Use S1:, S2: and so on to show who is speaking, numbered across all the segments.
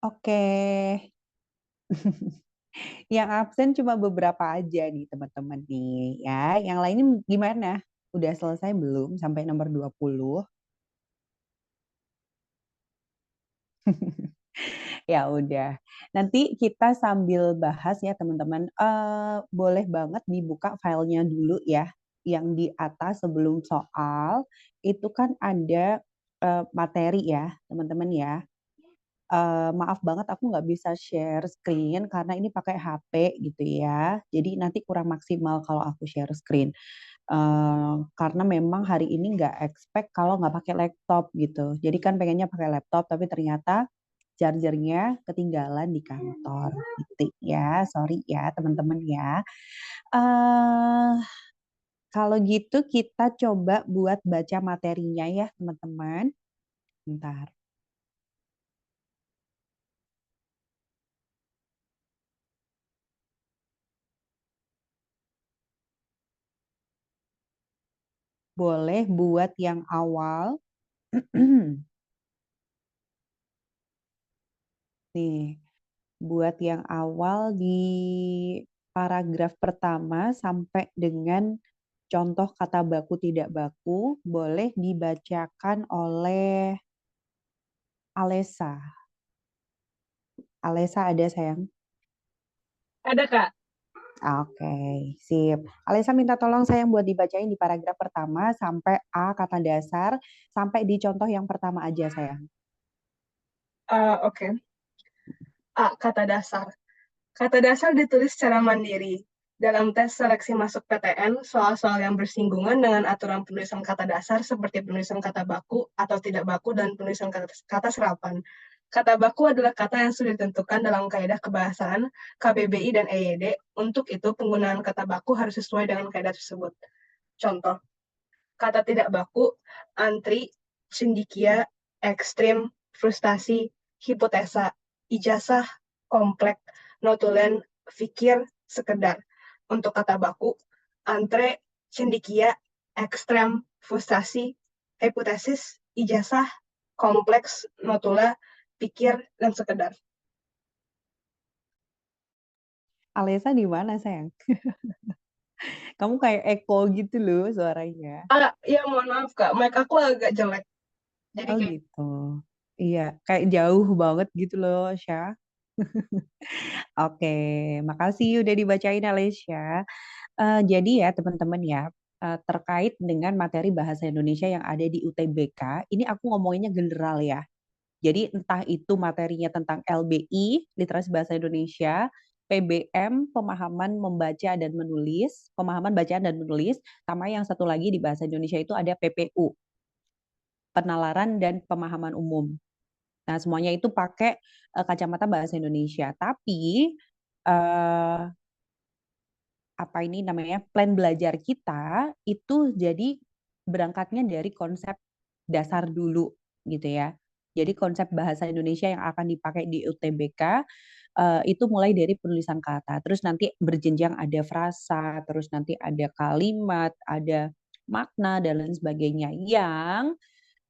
S1: Oke, yang absen cuma beberapa aja nih teman-teman nih ya. Yang lainnya gimana? Udah selesai belum sampai nomor 20? Ya udah. Nanti kita sambil bahas ya teman-teman. Boleh banget dibuka filenya dulu ya. Yang di atas sebelum soal itu kan ada materi ya teman-teman ya. Maaf banget aku nggak bisa share screen karena ini pakai HP gitu ya. Jadi nanti kurang maksimal kalau aku share screen. Karena memang hari ini nggak expect kalau nggak pakai laptop gitu. Jadi kan pengennya pakai laptop tapi ternyata chargernya ketinggalan di kantor gitu ya. Sorry ya teman-teman ya. eh Kalau gitu kita coba buat baca materinya ya teman-teman. Bentar. Boleh buat yang awal. Nih, buat yang awal di paragraf pertama sampai dengan contoh kata baku tidak baku boleh dibacakan oleh Alesa. Alesa ada sayang?
S2: Ada, Kak.
S1: Oke, sip. Alesa minta tolong sayang buat dibacain di paragraf pertama sampai A kata dasar sampai di contoh yang pertama aja sayang.
S2: Oke. A. Kata dasar. Kata dasar ditulis secara mandiri. Dalam tes seleksi masuk PTN, soal-soal yang bersinggungan dengan aturan penulisan kata dasar seperti penulisan kata baku atau tidak baku dan penulisan kata serapan. Kata baku adalah kata yang sudah ditentukan dalam kaidah kebahasaan, KBBI, dan EYD. Untuk itu, penggunaan kata baku harus sesuai dengan kaidah tersebut. Contoh, kata tidak baku, antri, cendikia, ekstrim, frustasi, hipotesa, ijazah, komplek, notulen, fikir, sekedar. Untuk kata baku, antre, cendikia, ekstrem, frustasi, hipotesis, ijazah, kompleks, notula, pikir, dan sekedar.
S1: Alesa di mana sayang? Kamu kayak Eko gitu loh suaranya.
S2: Ya mohon maaf Kak, mic aku agak jelek. Jadi
S1: Oh
S2: kayak
S1: gitu. Iya, kayak jauh banget gitu loh, Syah. Oke, makasih udah dibacain Alesya. Jadi ya teman-teman ya, terkait dengan materi bahasa Indonesia yang ada di UTBK, ini aku ngomonginnya general ya. Jadi entah itu materinya tentang LBI, literasi bahasa Indonesia, PBM, pemahaman membaca dan menulis, pemahaman bacaan dan menulis, sama yang satu lagi di bahasa Indonesia itu ada PPU, penalaran dan pemahaman umum. Nah, semuanya itu pakai kacamata bahasa Indonesia. Tapi eh, apa ini namanya plan belajar kita itu jadi berangkatnya dari konsep dasar dulu gitu ya. Jadi konsep bahasa Indonesia yang akan dipakai di UTBK itu mulai dari penulisan kata, terus nanti berjenjang ada frasa, terus nanti ada kalimat, ada makna dan lain sebagainya yang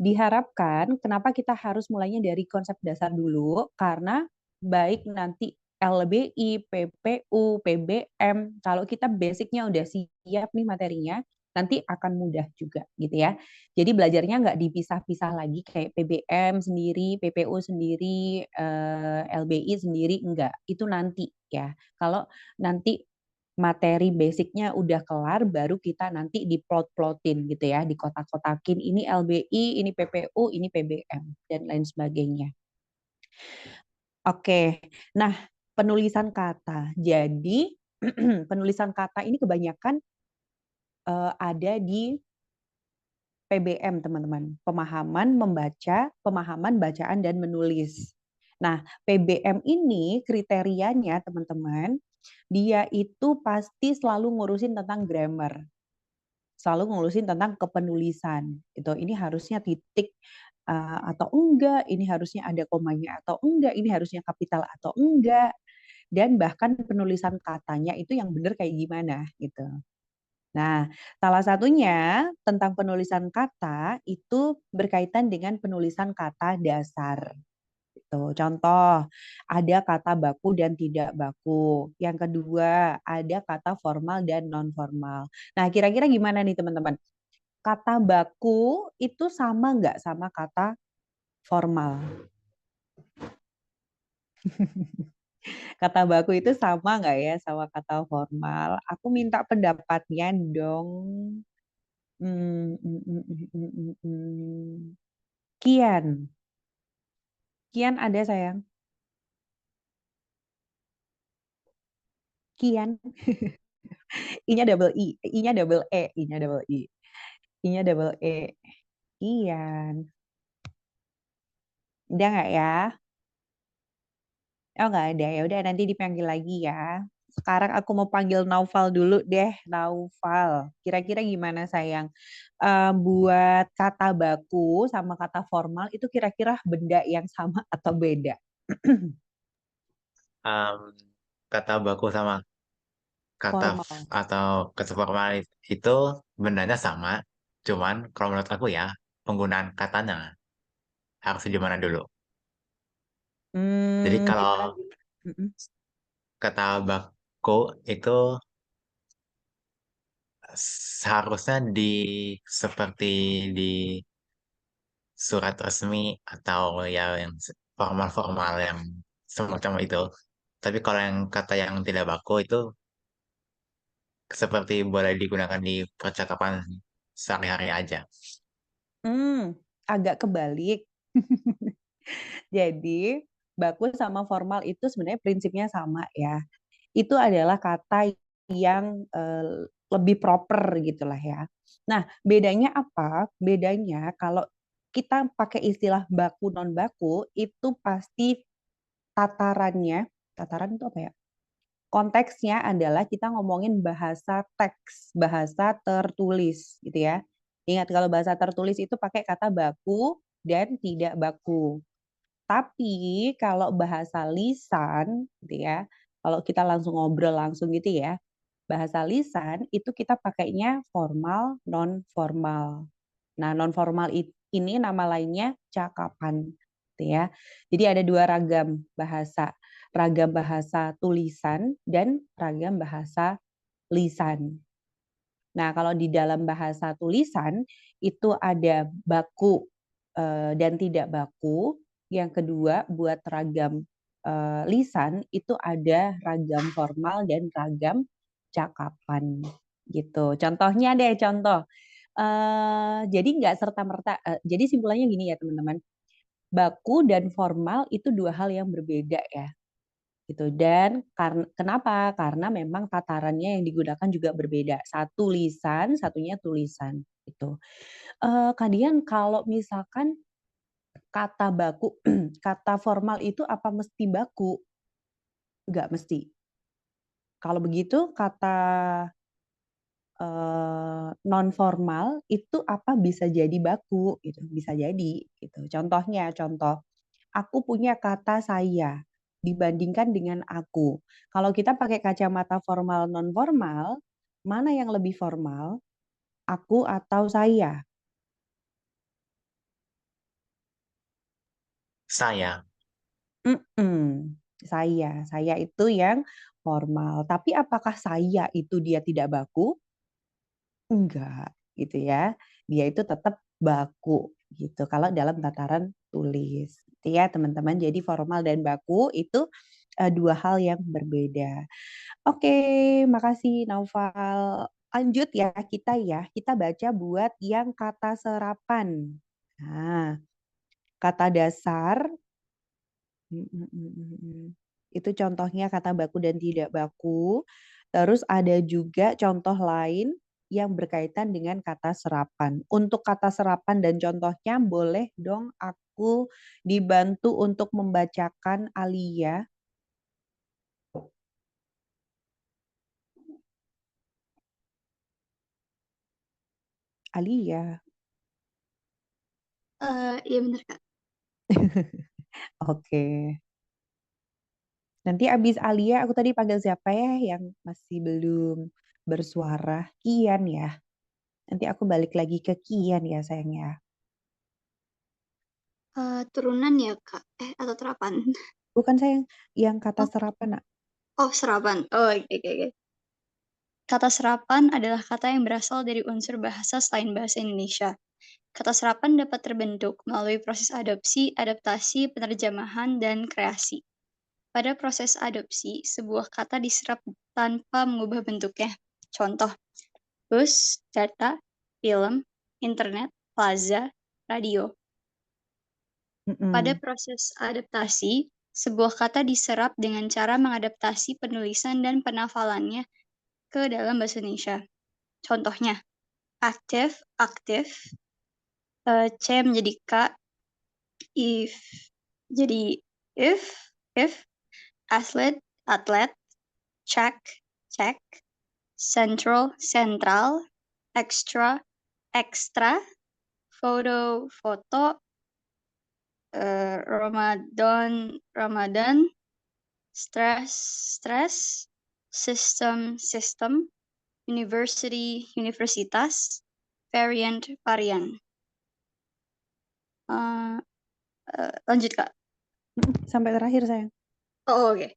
S1: diharapkan kenapa kita harus mulainya dari konsep dasar dulu karena baik nanti LBI, PPU, PBM kalau kita basicnya udah siap nih materinya nanti akan mudah juga gitu ya. Jadi belajarnya nggak dipisah-pisah lagi kayak PBM sendiri, PPU sendiri, LBI sendiri enggak. Itu nanti ya. Kalau nanti materi basicnya udah kelar, baru kita nanti diplot-plotin gitu ya, di kotak-kotakin ini LBI, ini PPU, ini PBM, dan lain sebagainya. Oke, nah penulisan kata. Jadi penulisan kata ini kebanyakan ada di PBM teman-teman, pemahaman membaca, pemahaman bacaan dan menulis. Nah, PBM ini kriterianya teman-teman, dia itu pasti selalu ngurusin tentang grammar, selalu ngurusin tentang kepenulisan gitu. Ini harusnya titik atau enggak, ini harusnya ada komanya atau enggak, ini harusnya kapital atau enggak, dan bahkan penulisan katanya itu yang benar kayak gimana gitu. Nah, salah satunya tentang penulisan kata itu berkaitan dengan penulisan kata dasar. gitu. Contoh, ada kata baku dan tidak baku. Yang kedua, ada kata formal dan non formal. Nah, kira-kira gimana nih teman-teman? Kata baku itu sama nggak sama kata formal? Kata baku itu sama nggak ya sama kata formal? Aku minta pendapatnya dong. Kian, Kian ada sayang. Kian, I-nya double I, I-nya double E, I-nya double I, I-nya double E. Kian, udah nggak ya? Oh nggak ada ya. Udah nanti dipanggil lagi ya. Sekarang aku mau panggil Naufal dulu deh. Naufal, kira-kira gimana sayang? Buat kata baku sama kata formal itu kira-kira benda yang sama atau beda?
S3: Em, Kata baku sama
S1: Formal.
S3: atau kata formal itu bendanya sama, cuman kalau menurut aku ya penggunaan katanya harus gimana dulu. Jadi kalau
S1: Gimana? Mm-mm.
S3: kata baku itu seharusnya seperti di surat resmi atau ya yang formal-formal yang semacam itu. Tapi kalau yang kata yang tidak baku itu seperti boleh digunakan di percakapan sehari-hari aja.
S1: Agak kebalik. Jadi, baku sama formal itu sebenarnya prinsipnya sama ya. Itu adalah kata yang lebih proper gitulah ya. Nah, bedanya apa? Bedanya kalau kita pakai istilah baku non baku itu pasti tatarannya, tataran itu apa ya? Konteksnya adalah kita ngomongin bahasa teks, bahasa tertulis gitu ya. Ingat kalau bahasa tertulis itu pakai kata baku dan tidak baku. Tapi kalau bahasa lisan gitu ya, kalau kita langsung ngobrol langsung gitu ya, bahasa lisan itu kita pakainya formal, non formal. Nah, non formal ini nama lainnya cakapan gitu ya. Jadi ada dua ragam bahasa tulisan dan ragam bahasa lisan. Nah, kalau di dalam bahasa tulisan itu ada baku dan tidak baku. Yang kedua, buat ragam lisan itu ada ragam formal dan ragam cakapan gitu. Contohnya deh, contoh. Jadi nggak serta-merta. Jadi simpulannya gini ya teman-teman. Baku dan formal itu dua hal yang berbeda ya gitu. Dan kenapa? Karena memang tatarannya yang digunakan juga berbeda. Satu lisan, satunya tulisan gitu. Kalian kalau misalkan kata baku, kata formal itu apa mesti baku? Enggak mesti. Kalau begitu kata non formal itu apa bisa jadi baku gitu, bisa jadi gitu. Contoh, aku punya kata saya dibandingkan dengan aku. Kalau kita pakai kacamata formal non formal, mana yang lebih formal? Aku atau saya?
S3: Saya,
S1: Mm-mm. Saya itu yang formal. Tapi apakah saya itu dia tidak baku? Enggak, gitu ya. Dia itu tetap baku gitu kalau dalam tataran tulis. Gitu ya, teman-teman. Jadi formal dan baku itu dua hal yang berbeda. Oke, makasih Naufal. Lanjut ya kita ya. Kita baca buat yang kata serapan. Nah, kata dasar itu contohnya kata baku dan tidak baku. Terus ada juga contoh lain yang berkaitan dengan kata serapan. Untuk kata serapan dan contohnya boleh dong aku dibantu untuk membacakan Alia. Alia.
S4: Iya bener Kak.
S1: Oke. Nanti abis Alia aku tadi panggil siapa ya yang masih belum bersuara? Kian ya. Nanti aku balik lagi ke Kian ya sayangnya.
S4: Turunan ya, Kak? Atau terapan?
S1: Bukan sayang, yang kata
S4: Oh,
S1: serapan, Nak.
S4: oh serapan. Oh, oke. Kata serapan adalah kata yang berasal dari unsur bahasa selain bahasa Indonesia. Kata serapan dapat terbentuk melalui proses adopsi, adaptasi, penerjemahan, dan kreasi. Pada proses adopsi, sebuah kata diserap tanpa mengubah bentuknya. Contoh, bus, data, film, internet, plaza, radio. Pada proses adaptasi, sebuah kata diserap dengan cara mengadaptasi penulisan dan penafalannya ke dalam bahasa Indonesia. Contohnya, aktif, aktif, C menjadi K, if jadi if, athlete, atlet, check, check, central, sentral, extra, extra, photo, foto, Ramadan, Ramadan, stress, stress, system, system, university, universitas, variant, varian. Lanjut, Kak.
S1: Sampai terakhir sayang.
S4: Oh, oke.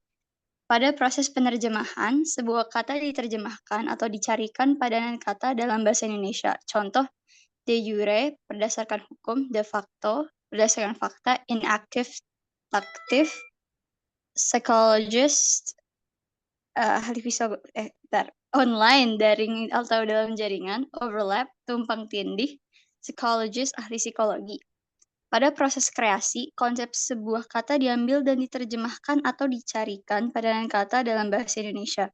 S4: Pada proses penerjemahan, sebuah kata diterjemahkan atau dicarikan padanan kata dalam bahasa Indonesia. Contoh, de jure berdasarkan hukum, de facto berdasarkan fakta, inactive, aktif, psychologist, ahli online, daring atau dalam jaringan, overlap, tumpang tindih, psychologist, ahli psikologi. Pada proses kreasi, konsep sebuah kata diambil dan diterjemahkan atau dicarikan padanan kata dalam bahasa Indonesia.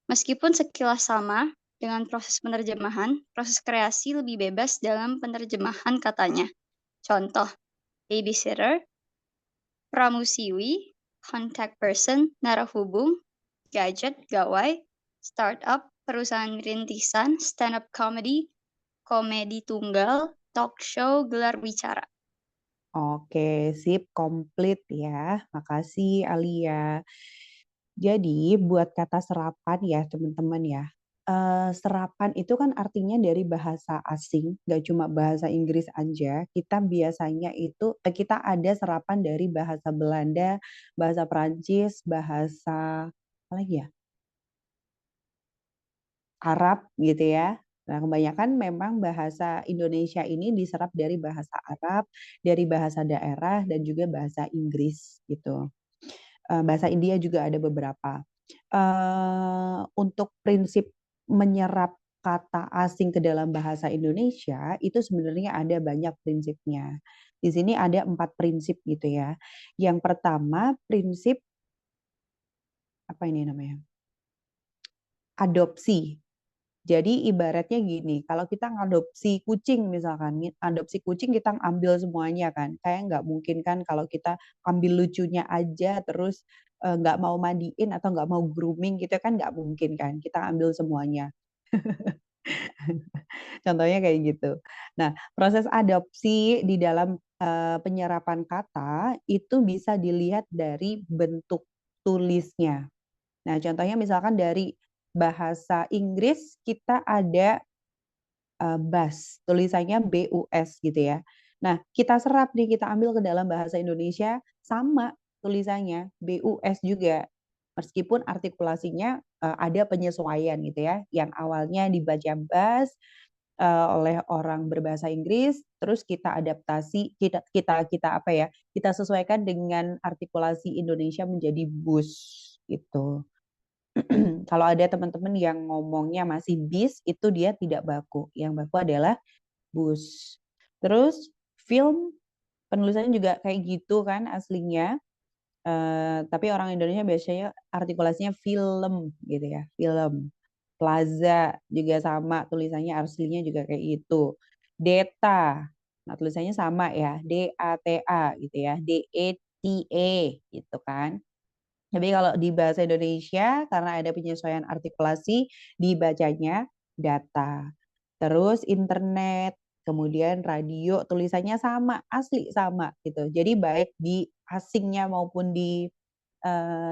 S4: Meskipun sekilas sama dengan proses penerjemahan, proses kreasi lebih bebas dalam penerjemahan katanya. Contoh, babysitter, pramusiwi, contact person, narahubung, gadget, gawai, startup, perusahaan rintisan, stand-up comedy, komedi tunggal, talk show, gelar bicara.
S1: Oke, sip, komplit ya. Makasih Alia. Jadi buat kata serapan ya teman-teman ya. Serapan itu kan artinya dari bahasa asing, nggak cuma bahasa Inggris aja. Kita biasanya itu, kita ada serapan dari bahasa Belanda, bahasa Prancis, bahasa apa lagi ya? Arab gitu ya. Nah, kebanyakan memang bahasa Indonesia ini diserap dari bahasa Arab, dari bahasa daerah, dan juga bahasa Inggris gitu. Bahasa India juga ada beberapa. Untuk prinsip menyerap kata asing ke dalam bahasa Indonesia, itu sebenarnya ada banyak prinsipnya. Di sini ada 4 prinsip gitu ya. Yang pertama, prinsip, apa ini namanya? Adopsi. Jadi ibaratnya gini, kalau kita ngadopsi kucing misalkan, adopsi kucing kita ambil semuanya kan, kayak nggak mungkin kan kalau kita ambil lucunya aja terus nggak mau mandiin atau nggak mau grooming gitu kan nggak mungkin kan, kita ambil semuanya. Contohnya kayak gitu. Nah, proses adopsi di dalam penyerapan kata itu bisa dilihat dari bentuk tulisnya. Nah, contohnya misalkan dari bahasa Inggris kita ada bus, tulisannya BUS gitu ya. Nah, kita serap nih, kita ambil ke dalam bahasa Indonesia sama tulisannya BUS juga. Meskipun artikulasinya ada penyesuaian gitu ya. Yang awalnya dibaca bus oleh orang berbahasa Inggris, terus kita adaptasi, kita apa ya? Kita sesuaikan dengan artikulasi Indonesia menjadi bus gitu. Kalau ada teman-teman yang ngomongnya masih bis, itu dia tidak baku. Yang baku adalah bus. Terus film, penulisannya juga kayak gitu kan aslinya. Tapi orang Indonesia biasanya artikulasinya film gitu ya, film. Plaza juga sama, tulisannya aslinya juga kayak gitu. Data, nah tulisannya sama ya, DATA gitu ya, DETE gitu kan. Tapi kalau di bahasa Indonesia, karena ada penyesuaian artikulasi, dibacanya data. Terus internet, kemudian radio, tulisannya sama, asli sama gitu. Jadi baik di asingnya maupun di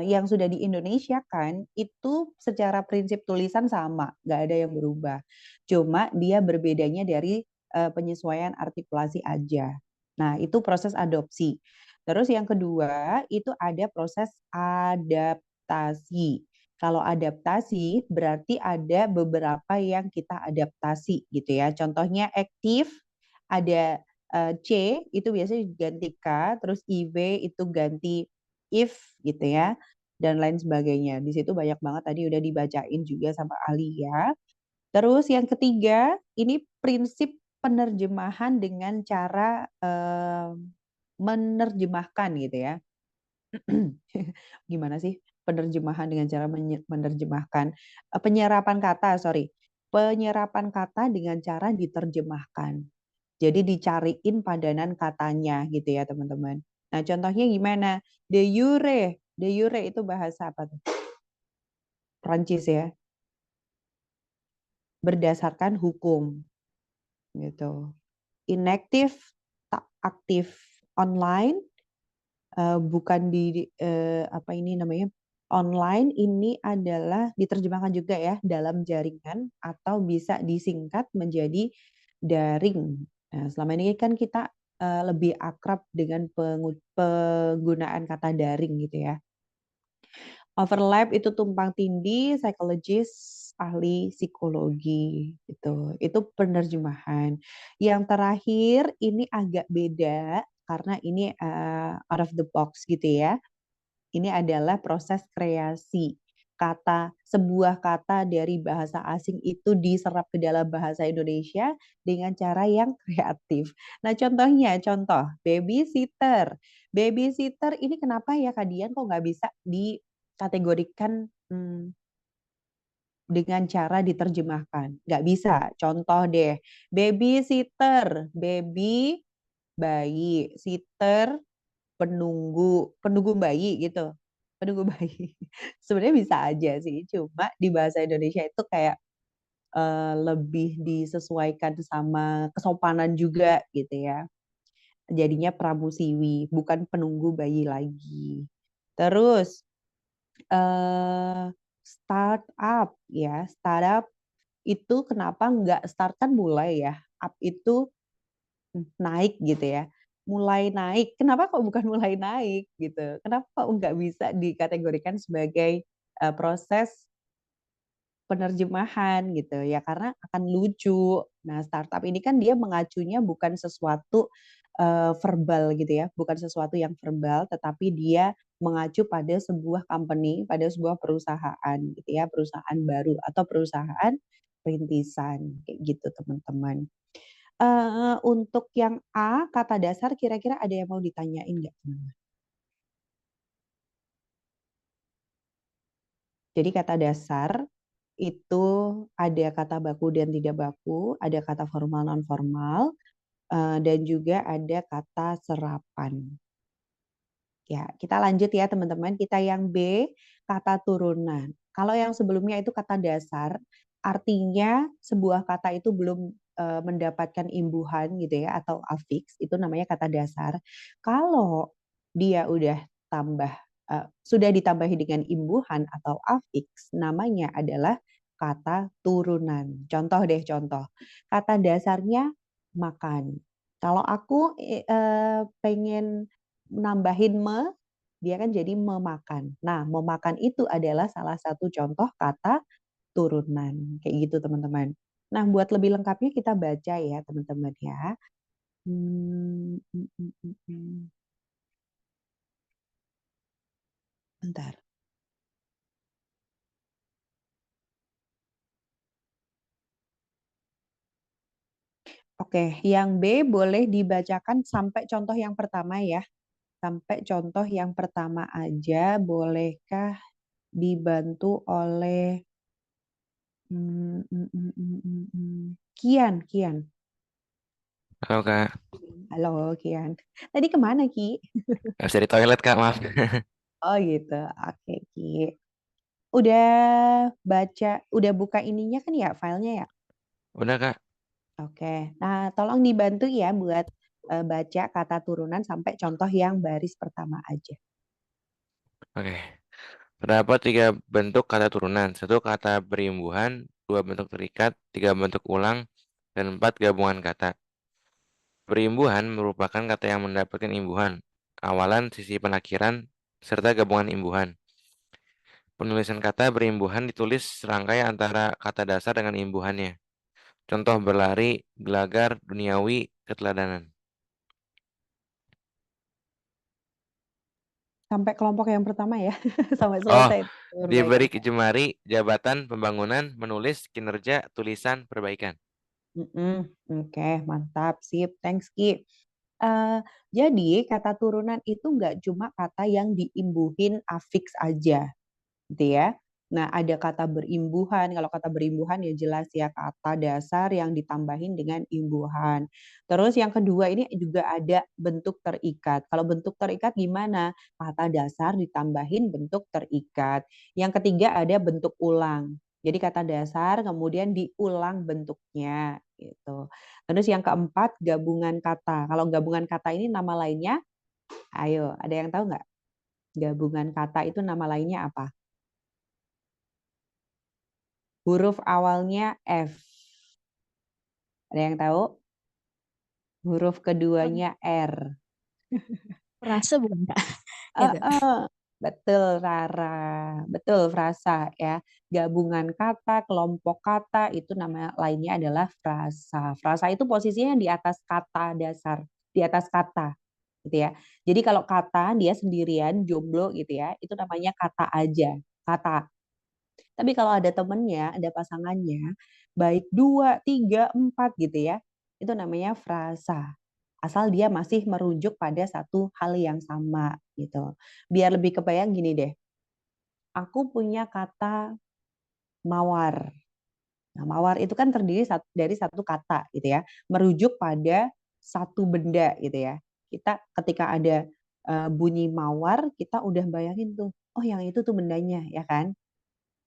S1: yang sudah di Indonesia kan, itu secara prinsip tulisan sama, nggak ada yang berubah. Cuma dia berbedanya dari penyesuaian artikulasi aja. Nah, itu proses adopsi. Terus yang kedua, itu ada proses adaptasi. Kalau adaptasi berarti ada beberapa yang kita adaptasi gitu ya. Contohnya aktif, ada C itu biasanya ganti K, terus IV itu ganti if gitu ya, dan lain sebagainya. Di situ banyak banget tadi udah dibacain juga sama Alia. Terus yang ketiga, ini prinsip penerjemahan dengan cara menerjemahkan gitu ya. Gimana sih penerjemahan dengan cara menerjemahkan? Penyerapan kata, sorry. Penyerapan kata dengan cara diterjemahkan. Jadi dicariin padanan katanya gitu ya teman-teman. Nah contohnya gimana? De jure itu bahasa apa tuh? Prancis ya. Berdasarkan hukum gitu. Inaktif, tak aktif online, bukan di apa ini namanya online ini adalah diterjemahkan juga ya dalam jaringan atau bisa disingkat menjadi daring. Nah, selama ini kan kita lebih akrab dengan penggunaan kata daring gitu ya. Overlap itu tumpang tindih, psikologis, ahli psikologi gitu. Itu penerjemahan. Yang terakhir ini agak beda karena ini out of the box gitu ya. Ini adalah proses kreasi. Sebuah kata dari bahasa asing itu diserap ke dalam bahasa Indonesia dengan cara yang kreatif. Nah, contoh babysitter. Babysitter ini kenapa ya Kak Dian kok nggak bisa dikategorikan dengan cara diterjemahkan? Nggak bisa. Contoh deh, babysitter, baby bayi, sitter penunggu bayi gitu. Penunggu bayi. Sebenarnya bisa aja sih, cuma di bahasa Indonesia itu kayak lebih disesuaikan sama kesopanan juga gitu ya. Jadinya pramusiwi, bukan penunggu bayi lagi. Terus startup ya, startup itu kenapa nggak start kan mulai ya, up itu naik gitu ya, mulai naik. Kenapa kok bukan mulai naik gitu? Kenapa kok nggak bisa dikategorikan sebagai proses penerjemahan gitu ya? Karena akan lucu. Nah, startup ini kan dia mengacunya bukan sesuatu verbal gitu ya, bukan sesuatu yang verbal, tetapi dia mengacu pada sebuah company, pada sebuah perusahaan gitu ya, perusahaan baru atau perusahaan rintisan kayak gitu teman-teman. Untuk yang A, kata dasar kira-kira ada yang mau ditanyain nggak, teman-teman? Jadi kata dasar itu ada kata baku dan tidak baku, ada kata formal non formal, dan juga ada kata serapan. Ya, kita lanjut ya teman-teman. Kita yang B, kata turunan. Kalau yang sebelumnya itu kata dasar, artinya sebuah kata itu belum mendapatkan imbuhan gitu ya atau afiks, itu namanya kata dasar. Kalau dia udah sudah ditambahi dengan imbuhan atau afiks, namanya adalah kata turunan. Contoh deh contoh. Kata dasarnya makan. Kalau aku pengen nambahin dia kan jadi memakan. Nah, memakan itu adalah salah satu contoh kata turunan. Kayak gitu, teman-teman. Nah, buat lebih lengkapnya kita baca ya, teman-teman ya. Bentar. Oke, yang B boleh dibacakan sampai contoh yang pertama ya. Sampai contoh yang pertama aja, bolehkah dibantu oleh Kian, Kian.
S5: Halo Kak,
S1: Halo Kian. Tadi kemana Ki?
S5: nggak bisa di toilet Kak, maaf.
S1: Oh gitu. Oke Ki. Udah udah buka ininya kan ya filenya ya?
S5: Udah Kak.
S1: Oke. Nah, tolong dibantu ya buat baca kata turunan sampai contoh yang baris pertama aja.
S5: Oke. Terdapat 3 bentuk kata turunan. 1 kata berimbuhan, 2 bentuk terikat, 3 bentuk ulang, dan 4 gabungan kata. Berimbuhan merupakan kata yang mendapatkan imbuhan, awalan, sisipan akhiran, serta gabungan imbuhan. Penulisan kata berimbuhan ditulis serangkai antara kata dasar dengan imbuhannya. Contoh berlari, gelagar, duniawi, keteladanan.
S1: Sampai kelompok yang pertama ya, sampai
S5: Oh,
S1: selesai
S5: diberi
S1: perbaikan.
S5: jemari, jabatan, pembangunan, menulis, kinerja, tulisan, perbaikan.
S1: Oke, mantap, sip, thanks Ki. Eh, jadi kata turunan itu nggak cuma kata yang diimbuhin afiks aja, gitu ya. Nah, ada kata berimbuhan. Kalau kata berimbuhan ya jelas ya kata dasar yang ditambahin dengan imbuhan. Terus yang kedua ini juga ada bentuk terikat. Kalau bentuk terikat gimana? Kata dasar ditambahin bentuk terikat. Yang ketiga ada bentuk ulang. Jadi kata dasar kemudian diulang bentuknya gitu. Terus yang keempat gabungan kata. Kalau gabungan kata ini nama lainnya, ayo ada yang tahu nggak? Gabungan kata itu nama lainnya apa? Huruf awalnya F. Ada yang tahu? Huruf keduanya R.
S4: Frase bukan Kak?
S1: Eh,
S4: Itu.
S1: eh, betul, Rara. Betul, frasa ya. Gabungan kata, kelompok kata itu nama lainnya adalah frasa. Frasa itu posisinya di atas kata dasar, di atas kata, gitu ya. Jadi kalau kata dia sendirian, jomblo gitu ya, itu namanya kata aja, kata. Tapi kalau ada temennya, ada pasangannya, baik dua, tiga, empat gitu ya, itu namanya frasa. Asal dia masih merujuk pada satu hal yang sama gitu. Biar lebih kebayang gini deh, aku punya kata mawar. Nah, mawar itu kan terdiri dari satu kata gitu ya, merujuk pada satu benda gitu ya. Kita ketika ada bunyi mawar, kita udah bayangin tuh, oh yang itu tuh bendanya ya kan.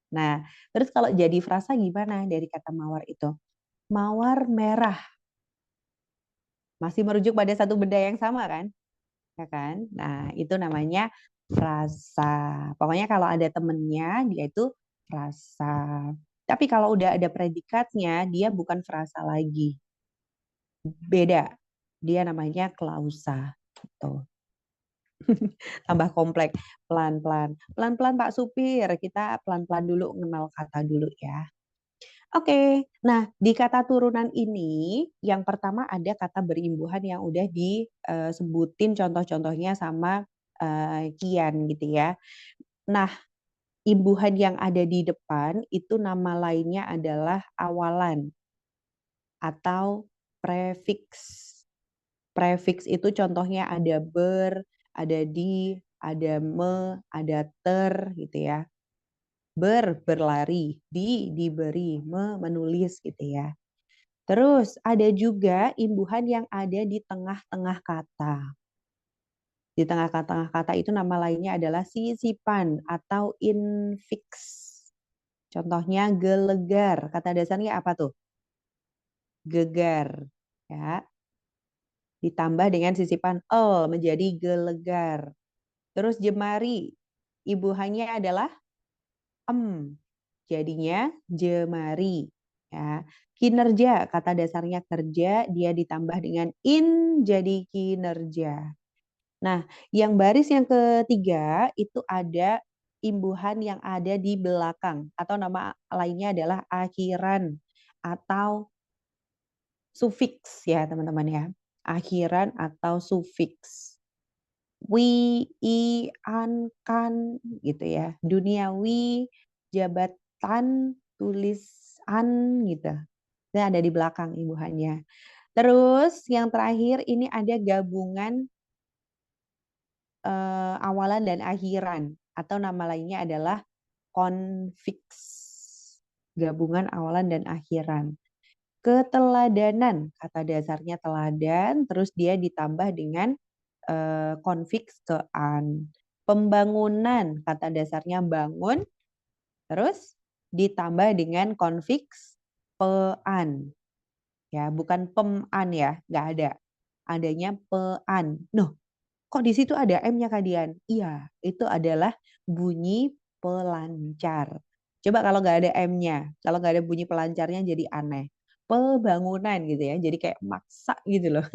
S1: Nah, terus kalau jadi frasa gimana dari kata mawar itu? Mawar merah. Masih merujuk pada satu benda yang sama kan? Ya kan? Nah, itu namanya frasa. Pokoknya kalau ada temennya, dia itu frasa. Tapi kalau udah ada predikatnya, dia bukan frasa lagi. Beda. Dia namanya klausa. Gitu. Tambah kompleks. Pelan-pelan. Pelan-pelan Pak Supir. Kita pelan-pelan dulu kenal kata dulu ya. Oke, nah di kata turunan ini yang pertama ada kata berimbuhan yang udah disebutin contoh-contohnya sama Kian gitu ya. Nah, imbuhan yang ada di depan itu nama lainnya adalah awalan atau prefiks. Prefiks itu contohnya ada ber, ada di, ada me, ada ter gitu ya. Berlari, diberi, menulis gitu ya. Terus ada juga imbuhan yang ada di tengah-tengah kata. Di tengah-tengah kata itu nama lainnya adalah sisipan atau infiks. Contohnya gelegar. Kata dasarnya apa tuh? Gegar. Ya. Ditambah dengan sisipan el menjadi gelegar. Terus jemari. Imbuhannya adalah em. Jadinya jemari. Ya. Kinerja, kata dasarnya kerja, dia ditambah dengan in jadi kinerja. Nah, yang baris yang ketiga itu ada imbuhan yang ada di belakang atau nama lainnya adalah akhiran atau sufiks ya teman-teman ya. Akhiran atau sufiks. Wi, i, an, kan gitu ya. Duniawi, jabatan, tulisan gitu. Dan ada di belakang imbuhannya. Terus yang terakhir ini ada gabungan awalan dan akhiran atau nama lainnya adalah konfiks. Gabungan awalan dan akhiran. Keteladanan, kata dasarnya teladan, terus dia ditambah dengan konfiks ke an. Pembangunan, kata dasarnya bangun, terus ditambah dengan konfiks pean. Ya, bukan peman ya, nggak ada. Adanya pean. Noh, kok di situ ada M-nya Kak Dian? Iya, itu adalah bunyi pelancar. Coba kalau nggak ada M-nya, kalau nggak ada bunyi pelancarnya jadi aneh. Pebangunan gitu ya. Jadi kayak maksa gitu loh.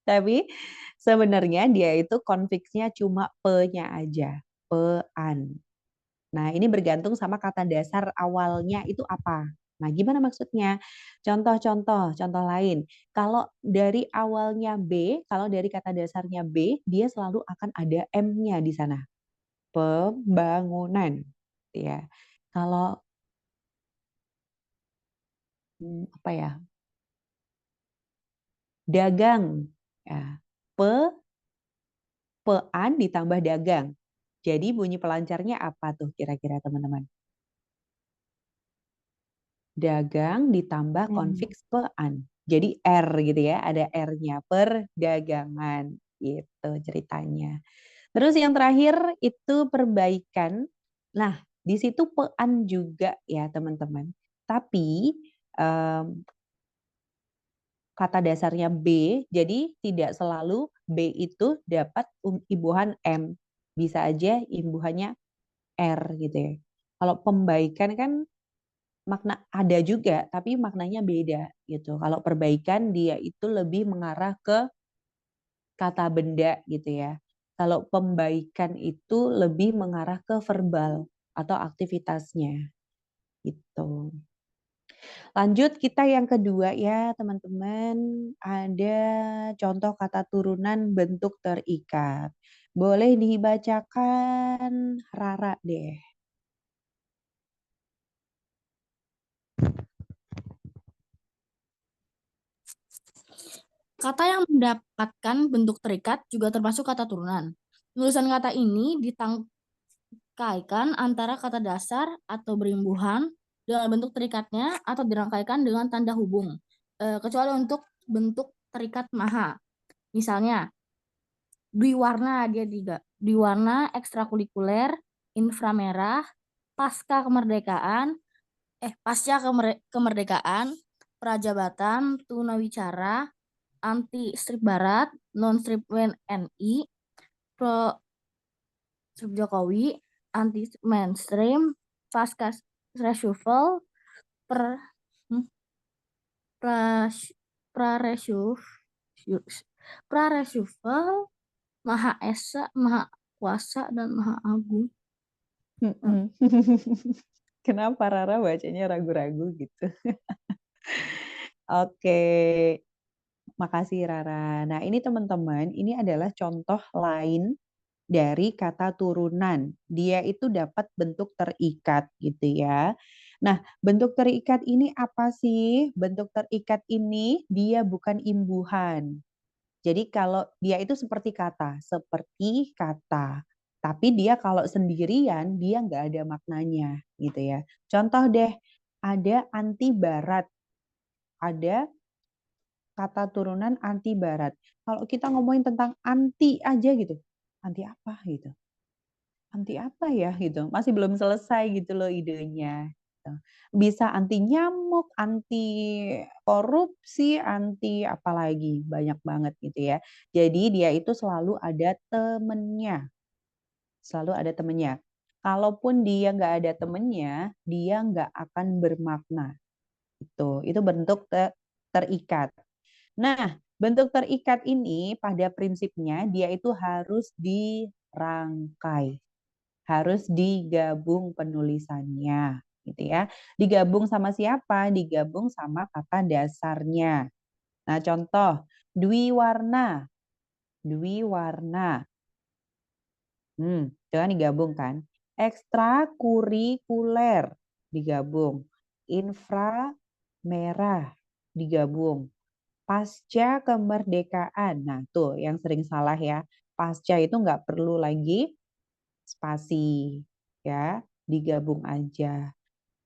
S1: Tapi sebenarnya dia itu konfiksnya cuma pe-nya aja. Pean. Nah, ini bergantung sama kata dasar awalnya itu apa. Nah, gimana maksudnya? Contoh lain. Kalau dari awalnya B, kalau dari kata dasarnya B, dia selalu akan ada M-nya di sana. Pembangunan. Ya. Kalau apa ya? Dagang. Ya. Pean ditambah dagang. Jadi bunyi pelancarnya apa tuh kira-kira teman-teman? Dagang ditambah konfiks pean. Jadi R gitu ya, ada R-nya, perdagangan gitu ceritanya. Terus yang terakhir itu perbaikan. Nah, di situ pean juga ya teman-teman. Tapi kata dasarnya B, jadi tidak selalu B itu dapat imbuhan M. Bisa aja imbuhannya R gitu ya. Kalau pembaikan kan makna ada juga, tapi maknanya beda gitu. Kalau perbaikan dia itu lebih mengarah ke kata benda gitu ya. Kalau pembaikan itu lebih mengarah ke verbal atau aktivitasnya gitu. Lanjut kita yang kedua ya teman-teman. Ada contoh kata turunan bentuk terikat. Boleh dibacakan Rara deh.
S6: Kata yang mendapatkan bentuk terikat juga termasuk kata turunan. Penulisan kata ini ditangkaikan antara kata dasar atau berimbuhan dengan bentuk terikatnya atau dirangkaikan dengan tanda hubung. Kecuali untuk bentuk terikat maha. Misalnya, Dwiwarna dia Dwiwarna ekstrakurikuler, inframerah, pasca kemerdekaan, kemerdekaan, prajabatan, tunawicara, anti strip barat, non strip WNI, pro strip Jokowi, anti mainstream, pasca reshuffle, per reshuffle, Maha Esa, Maha Kuasa, dan Maha Agung.
S1: Kenapa Rara bacanya ragu-ragu gitu? Oke, makasih Rara. Nah ini teman-teman, ini adalah contoh lain dari kata turunan. Dia itu dapat bentuk terikat gitu ya. Nah, bentuk terikat ini apa sih? Bentuk terikat ini dia bukan imbuhan. Jadi kalau dia itu seperti kata. Tapi dia kalau sendirian dia nggak ada maknanya gitu ya. Contoh deh, ada anti barat, ada kata turunan anti barat. Kalau kita ngomongin tentang anti aja gitu, anti apa gitu? Anti apa ya gitu? Masih belum selesai gitu loh idenya. Bisa anti nyamuk, anti korupsi, anti apalagi banyak banget gitu ya. Jadi dia itu selalu ada temennya, selalu ada temennya. Kalaupun dia nggak ada temennya, dia nggak akan bermakna. Itu bentuk terikat. Nah, bentuk terikat ini pada prinsipnya dia itu harus dirangkai, harus digabung penulisannya gitu ya. Digabung sama siapa? Digabung sama kata dasarnya. Nah, contoh Dwiwarna. Dwiwarna. Jangan digabung kan? Ekstrakurikuler digabung. Infra merah digabung. Pasca kemerdekaan. Nah, tuh yang sering salah ya. Pasca itu nggak perlu lagi spasi ya, digabung aja.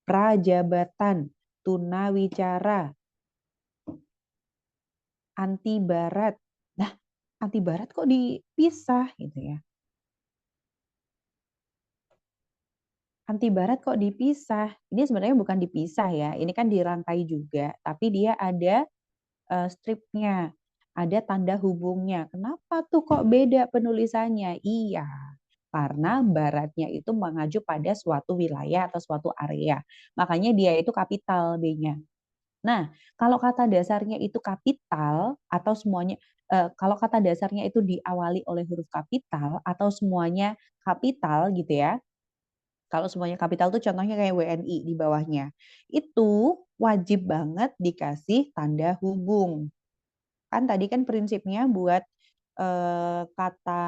S1: Prajabatan, tunawicara, anti barat. Nah, anti barat kok dipisah gitu ya. Anti barat kok dipisah. Ini sebenarnya bukan dipisah ya. Ini kan dirangkai juga, tapi dia ada stripnya, ada tanda hubungnya. Kenapa tuh kok beda penulisannya? Iya, karena baratnya itu mengacu pada suatu wilayah atau suatu area. Makanya dia itu kapital B-nya. Nah, kalau kata dasarnya itu kapital atau semuanya, kalau kata dasarnya itu diawali oleh huruf kapital atau semuanya kapital gitu ya. Kalau semuanya kapital tuh contohnya kayak WNI di bawahnya. Itu wajib banget dikasih tanda hubung. Kan tadi kan prinsipnya buat kata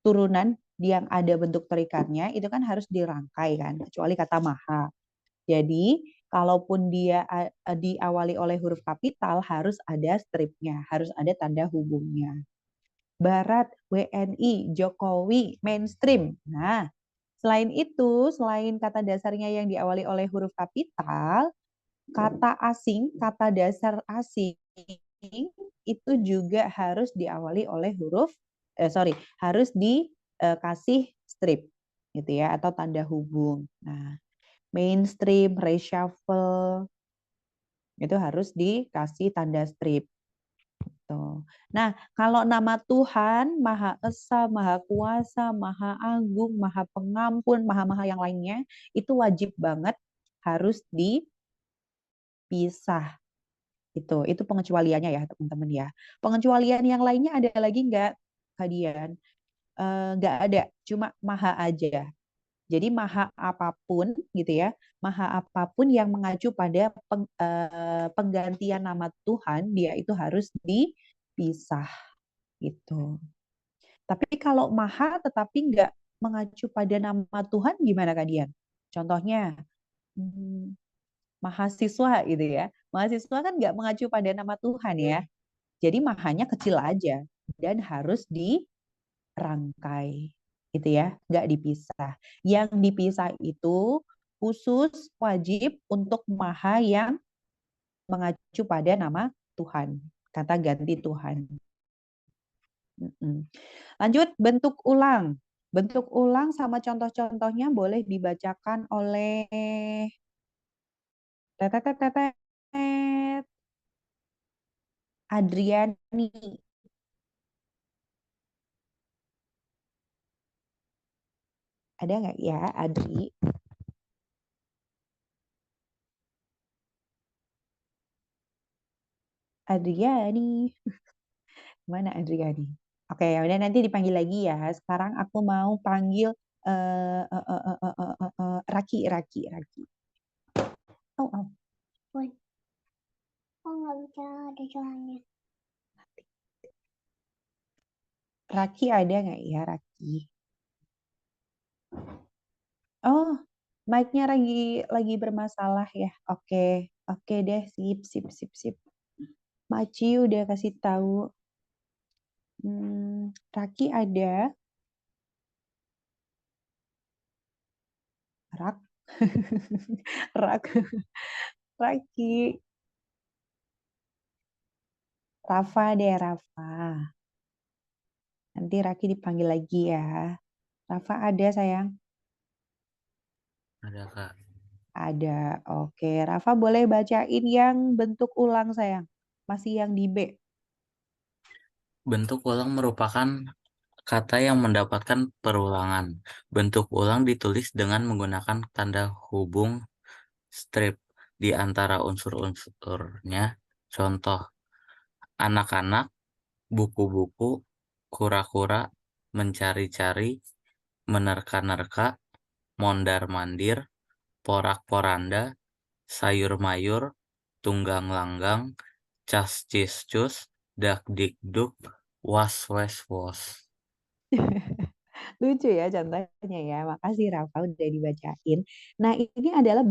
S1: turunan yang ada bentuk terikatnya itu kan harus dirangkai kan, kecuali kata maha. Jadi, kalaupun dia diawali oleh huruf kapital, harus ada stripnya, harus ada tanda hubungnya. Barat, WNI, Jokowi, mainstream. Nah, selain itu, selain kata dasarnya yang diawali oleh huruf kapital, kata asing, kata dasar asing itu juga harus diawali oleh huruf, harus dikasih strip gitu ya, atau tanda hubung. Nah, mainstream, reshuffle, itu harus dikasih tanda strip. Tuh. Nah, kalau nama Tuhan, Maha Esa, Maha Kuasa, Maha Agung, Maha Pengampun, Maha-Maha yang lainnya, itu wajib banget harus dipisah. Itu pengecualiannya ya teman-teman ya. Pengecualian yang lainnya ada lagi nggak, Kadian? Nggak ada, cuma Maha aja. Jadi maha apapun gitu ya, maha apapun yang mengacu pada penggantian nama Tuhan, dia itu harus dipisah gitu. Tapi kalau maha tetapi nggak mengacu pada nama Tuhan, gimana Kak Dian? Contohnya, mahasiswa gitu ya. Mahasiswa kan nggak mengacu pada nama Tuhan ya. Jadi mahanya kecil aja dan harus dirangkai gitu ya, nggak dipisah. Yang dipisah itu khusus wajib untuk maha yang mengacu pada nama Tuhan, kata ganti Tuhan. Lanjut, bentuk ulang. Bentuk ulang sama contoh-contohnya boleh dibacakan oleh tetetetetet Adriani. Ada nggak ya, Adri? Adriani. Mana Adriani? Oke, ya udah nanti dipanggil lagi ya. Sekarang aku mau panggil Raki, Raki, Raki. Oh, oh.
S7: Woi. Oh, nggak bisa ada jalannya.
S1: Raki ada nggak ya, Raki? Oh, mic-nya lagi bermasalah ya. Oke, oke deh, sip, sip, sip, sip. Maci udah kasih tahu. Raki ada. Rak. Rak. Raki. Rafa deh, Rafa. Nanti Raki dipanggil lagi ya. Rafa ada sayang?
S3: Ada, Kak.
S1: Ada. Oke, Rafa boleh bacain yang bentuk ulang sayang. Masih yang di B.
S8: Bentuk ulang merupakan kata yang mendapatkan perulangan. Bentuk ulang ditulis dengan menggunakan tanda hubung strip di antara unsur-unsurnya. Contoh, anak-anak, buku-buku, kura-kura, mencari-cari, menerka-nerka, mondar-mandir, porak-poranda, sayur-mayur, tunggang-langgang, cas-cis-cus, dak-dik-duk, was-wes-wos.
S1: Lucu ya contohnya ya. Makasih Rafa udah dibacain. Nah, ini adalah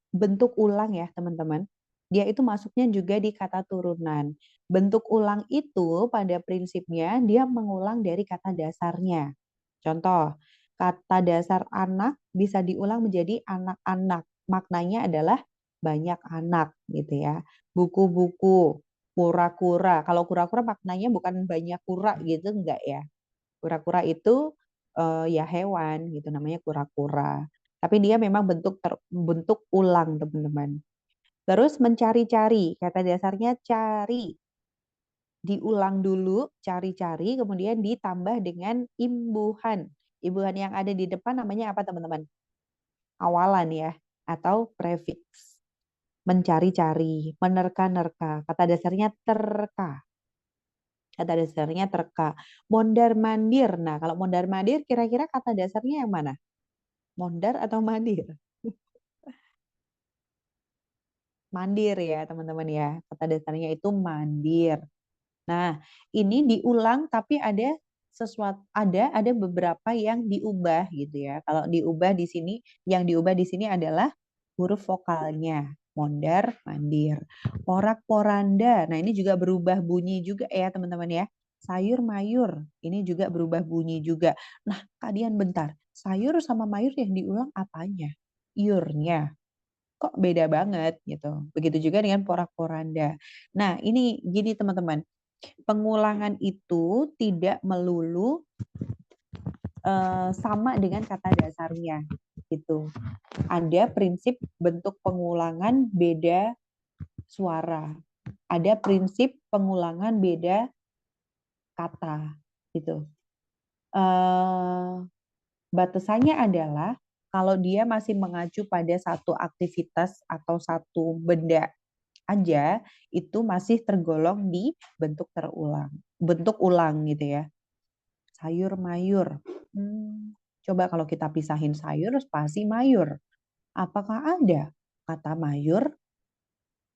S1: bentuk ulang ya, teman-teman. Dia itu masuknya juga di kata turunan. Bentuk ulang itu pada prinsipnya dia mengulang dari kata dasarnya. Contoh, kata dasar anak bisa diulang menjadi anak-anak. Maknanya adalah banyak anak gitu ya. Buku-buku, kura-kura. Kalau kura-kura maknanya bukan banyak kura gitu enggak ya. Kura-kura itu ya hewan gitu, namanya kura-kura. Tapi dia memang bentuk ulang, teman-teman. Terus mencari-cari, kata dasarnya cari. Diulang dulu, cari-cari, kemudian ditambah dengan imbuhan. Imbuhan yang ada di depan namanya apa, teman-teman? Awalan ya, atau prefix. mencari-cari, menerka-nerka. Kata dasarnya terka. Kata dasarnya terka. Mondar-mandir. Nah, kalau mondar-mandir kira-kira kata dasarnya yang mana? Mondar atau mandir? Mandir ya, teman-teman ya. Kata dasarnya itu mandir. Nah, ini diulang tapi ada sesuatu ada beberapa yang diubah gitu ya. Kalau diubah di sini, yang diubah di sini adalah huruf vokalnya. Mondar, mandir. Porak-poranda. Nah, ini juga berubah bunyi juga ya, teman-teman ya. Sayur, mayur. Ini juga berubah bunyi juga. Nah, kalian bentar. Sayur sama mayur yang diulang apanya? Iurnya. Kok beda banget gitu. Begitu juga dengan porak-poranda. Nah, ini gini teman-teman. Pengulangan itu tidak melulu sama dengan kata dasarnya gitu. Ada prinsip bentuk pengulangan beda suara. Ada prinsip pengulangan beda kata gitu. Batasannya adalah kalau dia masih mengacu pada satu aktivitas atau satu benda aja, itu masih tergolong di bentuk terulang, bentuk ulang gitu ya. Sayur mayur. Coba kalau kita pisahin sayur, spasi mayur. Apakah ada kata mayur?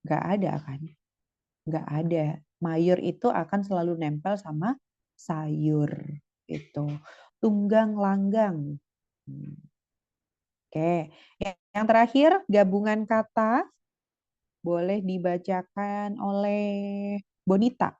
S1: Nggak ada kan? Nggak ada. Mayur itu akan selalu nempel sama sayur. Itu. Tunggang langgang. Oke. Yang terakhir, gabungan kata boleh dibacakan oleh Bonita.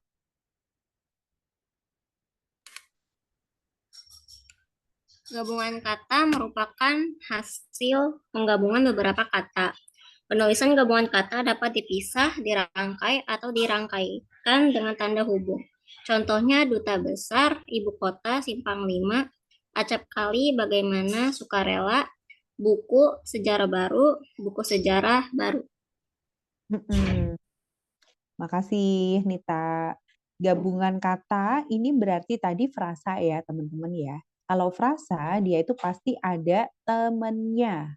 S9: Gabungan kata merupakan hasil penggabungan beberapa kata. Penulisan gabungan kata dapat dipisah, dirangkai, atau dirangkaikan dengan tanda hubung. Contohnya duta besar, ibu kota, simpang 5, acap kali, bagaimana, sukarela, buku, sejarah baru, buku sejarah baru.
S1: Makasih Nita. Gabungan kata ini berarti tadi frasa ya teman-teman ya. Kalau frasa dia itu pasti ada temennya.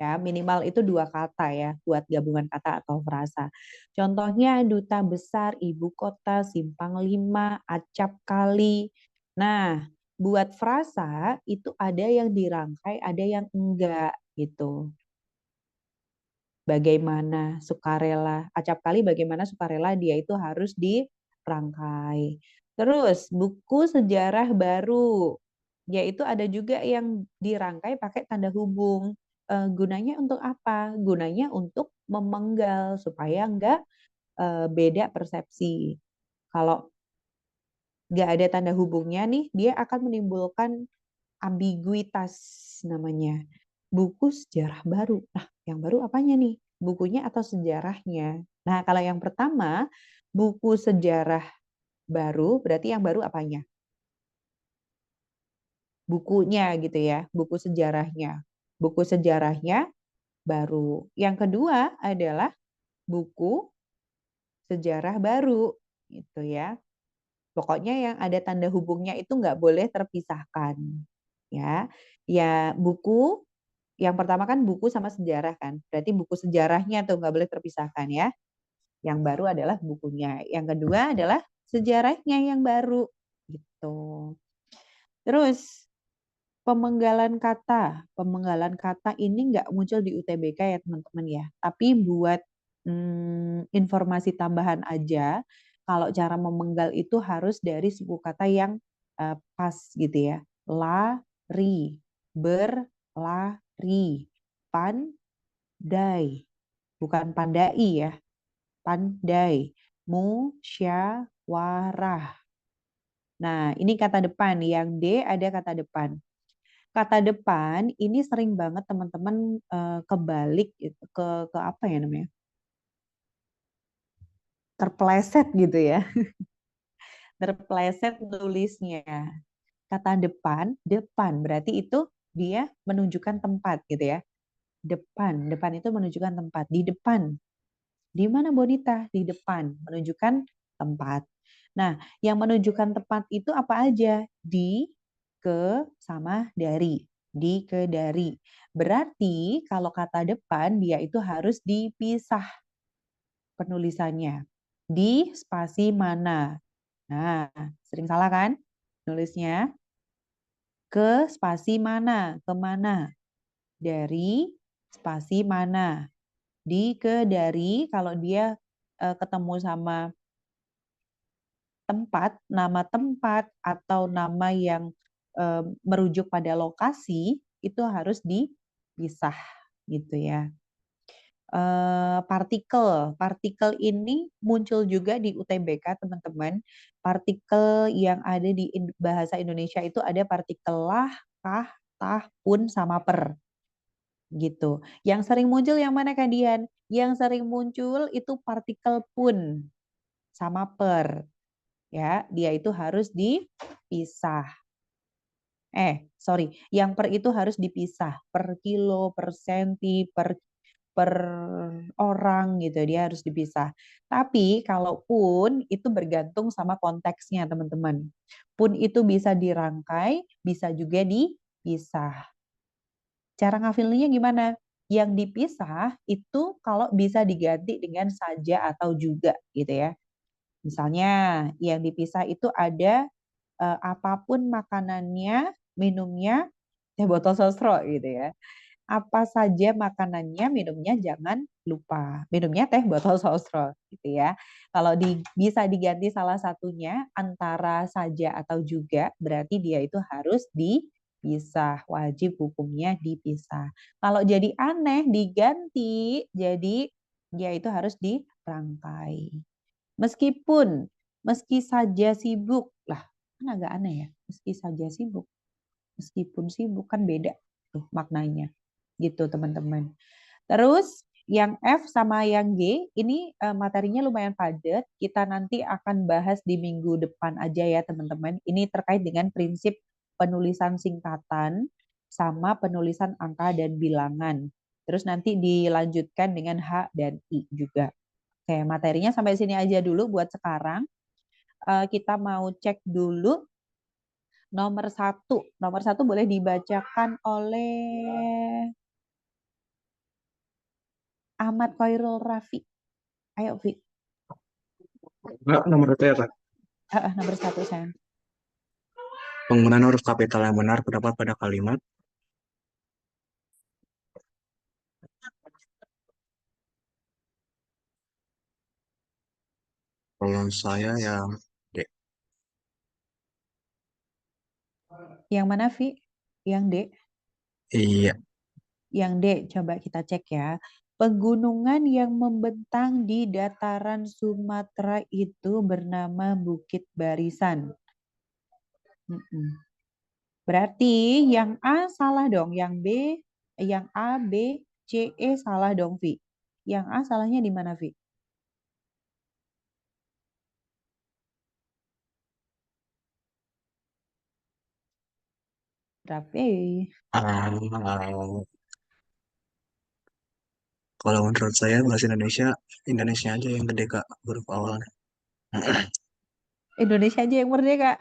S1: Ya, minimal itu 2 kata ya buat gabungan kata atau frasa. Contohnya duta besar, ibu kota, simpang 5, acap kali. Nah, buat frasa itu ada yang dirangkai, ada yang enggak gitu. Bagaimana sukarela, acap kali bagaimana sukarela dia itu harus dirangkai. Terus buku sejarah baru, yaitu ada juga yang dirangkai pakai tanda hubung. Gunanya untuk apa? Gunanya untuk memenggal supaya enggak beda persepsi. Kalau nggak ada tanda hubungnya nih, dia akan menimbulkan ambiguitas namanya. Buku sejarah baru. Nah, yang baru apanya nih? Bukunya atau sejarahnya? Nah, kalau yang pertama, buku sejarah baru, berarti yang baru apanya? Bukunya gitu ya, buku sejarahnya. Buku sejarahnya baru. Yang kedua adalah buku sejarah baru gitu ya. Pokoknya yang ada tanda hubungnya itu nggak boleh terpisahkan. Ya, ya buku yang pertama kan buku sama sejarah kan. Berarti buku sejarahnya tuh nggak boleh terpisahkan ya. Yang baru adalah bukunya. Yang kedua adalah sejarahnya yang baru gitu. Terus pemenggalan kata. Pemenggalan kata ini nggak muncul di UTBK ya teman-teman ya. Tapi buat informasi tambahan aja, kalau cara memenggal itu harus dari suku kata yang pas gitu ya. Lari, berlari, pandai, bukan pandai ya, pandai, musyawarah. Nah, ini kata depan, yang D ada kata depan. Kata depan ini sering banget teman-teman kebalik gitu, ke apa ya namanya? Terpleset gitu ya. Terpleset nulisnya. Kata depan, depan berarti itu dia menunjukkan tempat gitu ya. Depan, depan itu menunjukkan tempat. Di depan. Di mana Bonita? Di depan, menunjukkan tempat. Nah, yang menunjukkan tempat itu apa aja? Di, ke, sama dari. Di, ke, dari. Berarti kalau kata depan dia itu harus dipisah penulisannya. Di spasi mana? Nah, sering salah kan? Nulisnya ke spasi mana? Kemana? Dari spasi mana? Di ke dari kalau dia ketemu sama nama tempat atau nama yang merujuk pada lokasi itu harus dipisah gitu ya. Partikel ini muncul juga di UTBK teman-teman. Partikel yang ada di bahasa Indonesia itu ada partikel lah, kah, tah, pun, sama per gitu. Yang sering muncul yang mana Kadian? Yang sering muncul itu partikel pun sama per. Ya, dia itu harus dipisah. Yang per itu harus dipisah per kilo, per senti, per orang gitu, dia harus dipisah. Tapi kalau pun itu bergantung sama konteksnya teman-teman. Pun itu bisa dirangkai, bisa juga dipisah. Cara ngafilnya gimana? Yang dipisah itu kalau bisa diganti dengan saja atau juga gitu ya. Misalnya yang dipisah itu ada apapun makanannya, minumnya, teh botol sosro gitu ya. Apa saja makanannya, minumnya jangan lupa. Minumnya teh botol sosro gitu ya. Kalau bisa diganti salah satunya antara saja atau juga, berarti dia itu harus dipisah. Wajib hukumnya dipisah. Kalau jadi aneh diganti, jadi dia itu harus dirangkai. Meski saja sibuk. Lah, kan agak aneh ya. Meski saja sibuk. Meskipun sibuk kan beda tuh maknanya. Gitu teman-teman. Terus yang F sama yang G ini materinya lumayan padat. Kita nanti akan bahas di minggu depan aja ya teman-teman. Ini terkait dengan prinsip penulisan singkatan sama penulisan angka dan bilangan. Terus nanti dilanjutkan dengan H dan I juga. Oke, materinya sampai sini aja dulu buat sekarang. Kita mau cek dulu nomor 1. Nomor 1 boleh dibacakan oleh Ahmad Khairul Rafi. Ayo, Vi.
S10: Enggak, nomor itu ya, Kak.
S1: Nomor 1, sayang.
S10: Penggunaan huruf kapital yang benar terdapat pada kalimat. Kalau saya yang D.
S1: Yang mana, Vi? Yang D?
S10: Iya.
S1: Yang D, coba kita cek ya. Pegunungan yang membentang di dataran Sumatera itu bernama Bukit Barisan. Berarti yang A salah dong, yang A, B, C, E salah dong, Vi. Yang A salahnya di mana, Vi? Rapi.
S10: Kalau menurut saya bahasa Indonesia aja yang gede, Kak, huruf awalnya.
S1: Indonesia aja yang merdeka.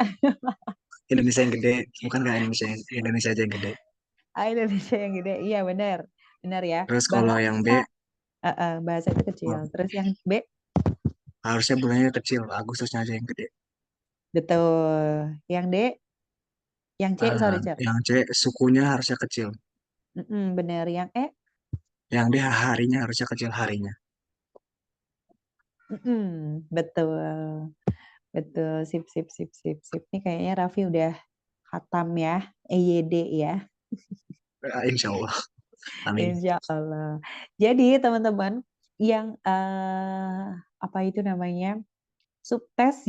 S10: Indonesia yang gede, bukan nggak Indonesia aja yang gede.
S1: Indonesia yang gede, iya benar, benar ya.
S10: Terus kalau yang B,
S1: bahasa itu kecil. Terus yang B,
S10: harusnya bulannya kecil, Agustusnya aja yang gede.
S1: betul. Yang D, yang C, sorry.
S10: Yang C, sukunya harusnya kecil.
S1: Benar. Yang E,
S10: yang D, harinya harusnya kecil harinya.
S1: Betul. Betul, sip. Ini kayaknya Raffi udah khatam ya, EYD ya.
S10: Insya Allah. Amin.
S1: Insya Allah. Jadi teman-teman, yang apa itu namanya, subtes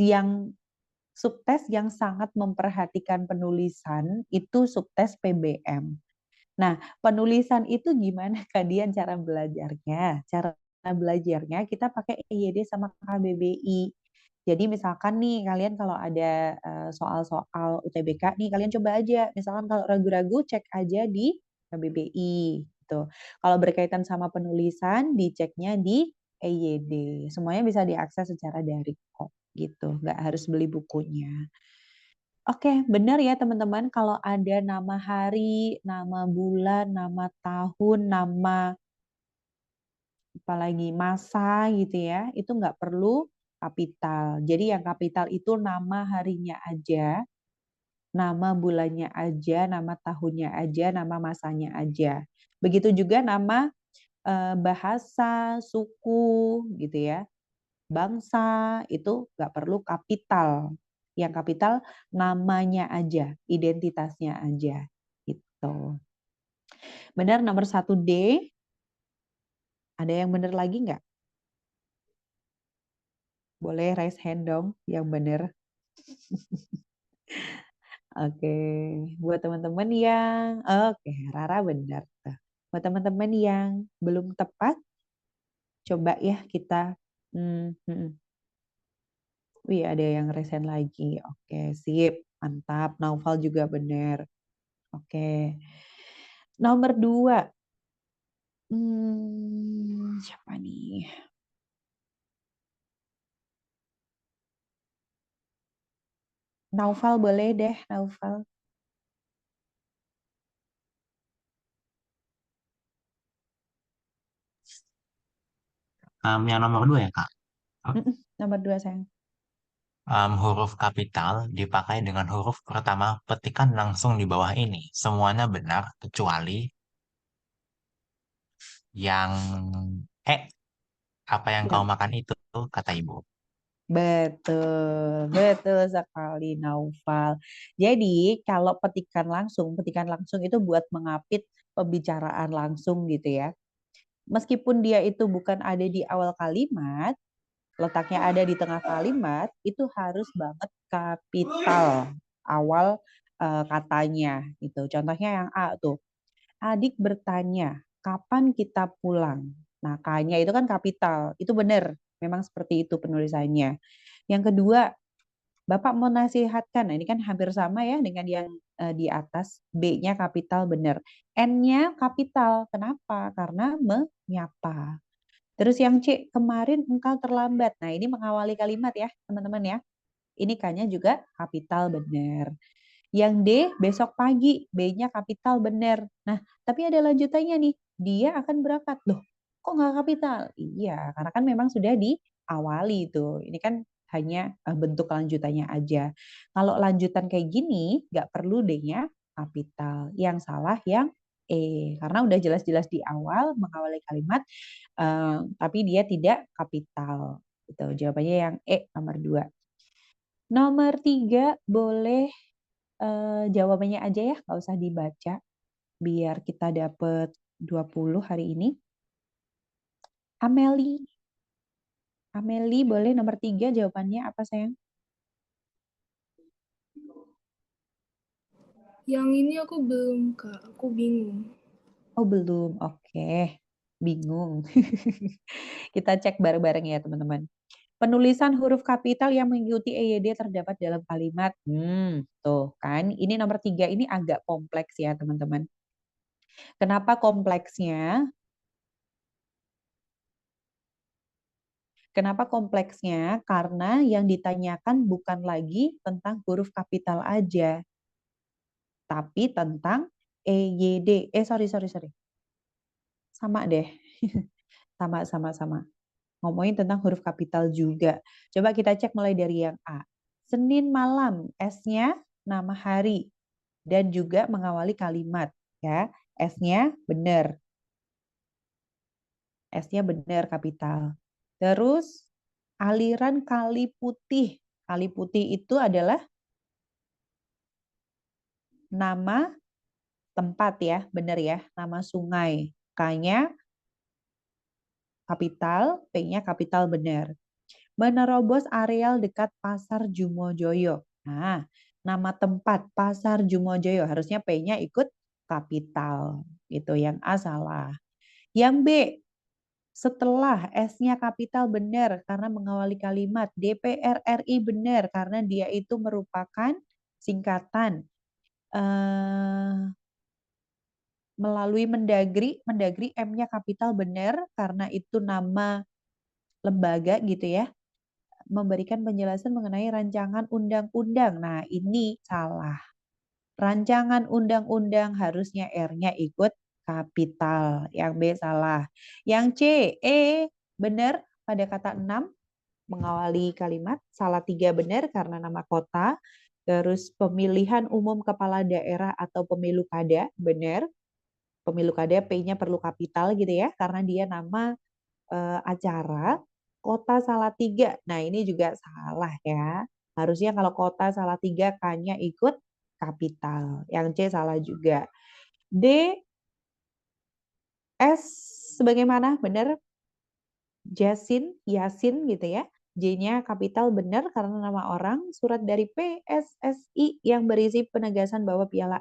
S1: yang sangat memperhatikan penulisan itu subtes PBM. Nah, penulisan itu gimana kalian cara belajarnya? Cara belajarnya kita pakai EYD sama KBBI. Jadi misalkan nih kalian kalau ada soal-soal UTBK nih kalian coba aja. Misalkan kalau ragu-ragu cek aja di KBBI gitu. Kalau berkaitan sama penulisan diceknya di EYD. Semuanya bisa diakses secara daring kok gitu. Nggak harus beli bukunya. Oke, benar ya teman-teman kalau ada nama hari, nama bulan, nama tahun, nama apalagi masa gitu ya, itu nggak perlu kapital. Jadi yang kapital itu nama harinya aja, nama bulannya aja, nama tahunnya aja, nama masanya aja. Begitu juga nama bahasa, suku gitu ya, bangsa itu nggak perlu kapital. Yang kapital namanya aja, identitasnya aja gitu. Benar nomor 1D. Ada yang benar lagi nggak? Boleh raise hand dong yang benar. Oke, buat teman-teman yang oke, Rara benar. Buat teman-teman yang belum tepat, coba ya kita wih, ada yang raise hand lagi. Oke, sip. Mantap. Naufal juga benar. Oke. Nomor 2. Siapa nih? Naufal boleh deh, Naufal.
S3: Yang nomor 2 ya, Kak.
S1: Nomor 2, sayang.
S3: Huruf kapital dipakai dengan huruf pertama petikan langsung di bawah ini. Semuanya benar kecuali yang apa yang kau makan itu, kata ibu.
S1: Betul, betul sekali Naufal. Jadi kalau petikan langsung itu buat mengapit pembicaraan langsung gitu ya. Meskipun dia itu bukan ada di awal kalimat, letaknya ada di tengah kalimat, itu harus banget kapital awal katanya gitu. Contohnya yang A tuh. Adik bertanya, kapan kita pulang? Nah, K-nya itu kan kapital. Itu benar. Memang seperti itu penulisannya. Yang kedua, Bapak mau nasihatkan. Nah, ini kan hampir sama ya dengan yang di atas. B-nya kapital benar. N-nya kapital. Kenapa? Karena menyapa. Terus yang C, kemarin engkau terlambat. Nah, ini mengawali kalimat ya, teman-teman ya. Ini K-nya juga kapital benar. Yang D, besok pagi. B-nya kapital benar. Nah, tapi ada lanjutannya nih. Dia akan berangkat. Loh, kok nggak kapital? Iya, karena kan memang sudah diawali itu. Ini kan hanya bentuk lanjutannya aja. Kalau lanjutan kayak gini, nggak perlu D-nya kapital. Yang salah yang E. Karena udah jelas-jelas di awal, mengawali kalimat, tapi dia tidak kapital. Gitu. Jawabannya yang E, nomor 2. Nomor 3, boleh jawabannya aja ya, nggak usah dibaca, biar kita dapat 20 hari ini. Ameli. Ameli, boleh nomor 3 jawabannya apa, sayang?
S11: Yang ini aku belum, Kak. Aku bingung.
S1: Oh, belum. Oke. Bingung. Kita cek bareng-bareng ya, teman-teman. Penulisan huruf kapital yang mengikuti EYD terdapat dalam kalimat. Tuh kan. Ini nomor 3 ini agak kompleks ya, teman-teman. Kenapa kompleksnya? Kenapa kompleksnya? Karena yang ditanyakan bukan lagi tentang huruf kapital aja, tapi tentang EYD. Sorry. Sama deh. Sama. Ngomongin tentang huruf kapital juga. Coba kita cek mulai dari yang A. Senin malam, S-nya nama hari dan juga mengawali kalimat, ya. S-nya benar. S-nya benar kapital. Terus aliran kali putih. Kali putih itu adalah nama tempat ya, benar ya, nama sungai. K-nya kapital, P-nya kapital benar. Menerobos areal dekat Pasar Jumojoyo. Nah, nama tempat Pasar Jumojoyo harusnya P-nya ikut kapital. Itu yang A salah. Yang B, setelah S-nya kapital benar karena mengawali kalimat. DPR RI benar karena dia itu merupakan singkatan. Melalui Mendagri M-nya kapital benar karena itu nama lembaga gitu ya. Memberikan penjelasan mengenai rancangan undang-undang. Nah, ini salah. Rancangan undang-undang harusnya R-nya ikut kapital. Yang B salah. Yang C, benar pada kata 6 mengawali kalimat. Salah 3 benar karena nama kota. Terus pemilihan umum kepala daerah atau pemilu kada, benar. Pemilu kada P-nya perlu kapital gitu ya, karena dia nama acara. Kota salah 3. Nah ini juga salah ya. Harusnya kalau kota salah 3, K-nya ikut kapital. Yang C salah juga. D, S sebagaimana benar Yasin gitu ya. J-nya kapital benar karena nama orang. Surat dari PSSI yang berisi penegasan bahwa piala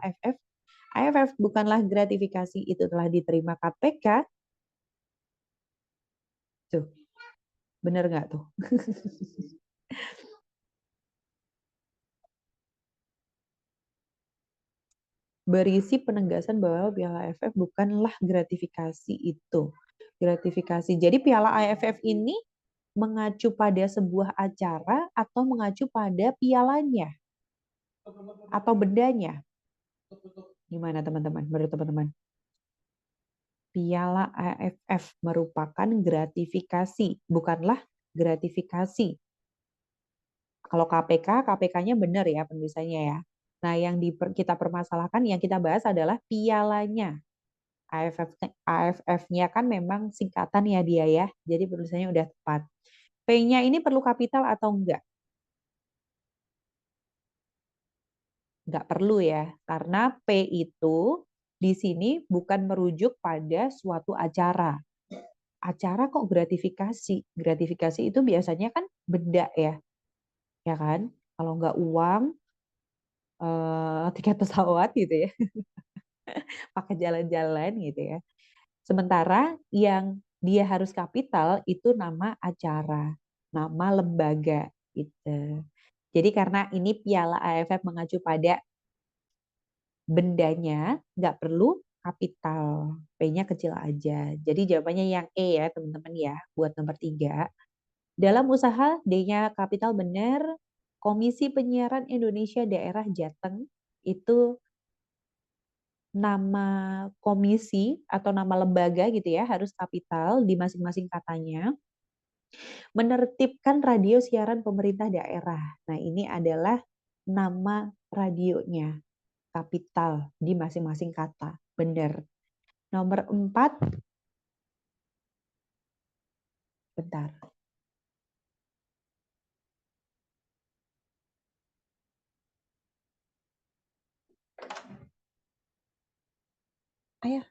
S1: AFF bukanlah gratifikasi, itu telah diterima KPK. Tuh, benar nggak tuh? Berisi penegasan bahwa piala AFF bukanlah gratifikasi itu. Gratifikasi. Jadi piala AFF ini mengacu pada sebuah acara atau mengacu pada pialanya atau bendanya. Gimana teman-teman? Menurut teman-teman? Piala AFF merupakan gratifikasi, bukanlah gratifikasi. Kalau KPK, KPK-nya benar ya penulisannya ya. Nah, yang kita permasalahkan, yang kita bahas adalah pialanya. AFF-nya kan memang singkatan ya dia ya. Jadi penulisannya udah tepat. P-nya ini perlu kapital atau enggak? Enggak perlu ya. Karena P itu di sini bukan merujuk pada suatu acara. Acara kok gratifikasi? Gratifikasi itu biasanya kan benda ya. Ya kan? Kalau enggak uang, tiket pesawat gitu ya. Pakai jalan-jalan gitu ya. Sementara yang dia harus kapital itu nama acara, nama lembaga gitu. Jadi karena ini piala AFF mengacu pada bendanya, nggak perlu kapital. P-nya kecil aja. Jadi jawabannya yang E ya teman-teman ya, buat nomor 3. Dalam usaha D-nya kapital benar. Komisi Penyiaran Indonesia Daerah Jateng itu nama komisi atau nama lembaga gitu ya, harus kapital di masing-masing katanya. Menertibkan radio siaran pemerintah daerah. Nah, ini adalah nama radionya, kapital di masing-masing kata. Benar. Nomor 4, bentar. Ayah,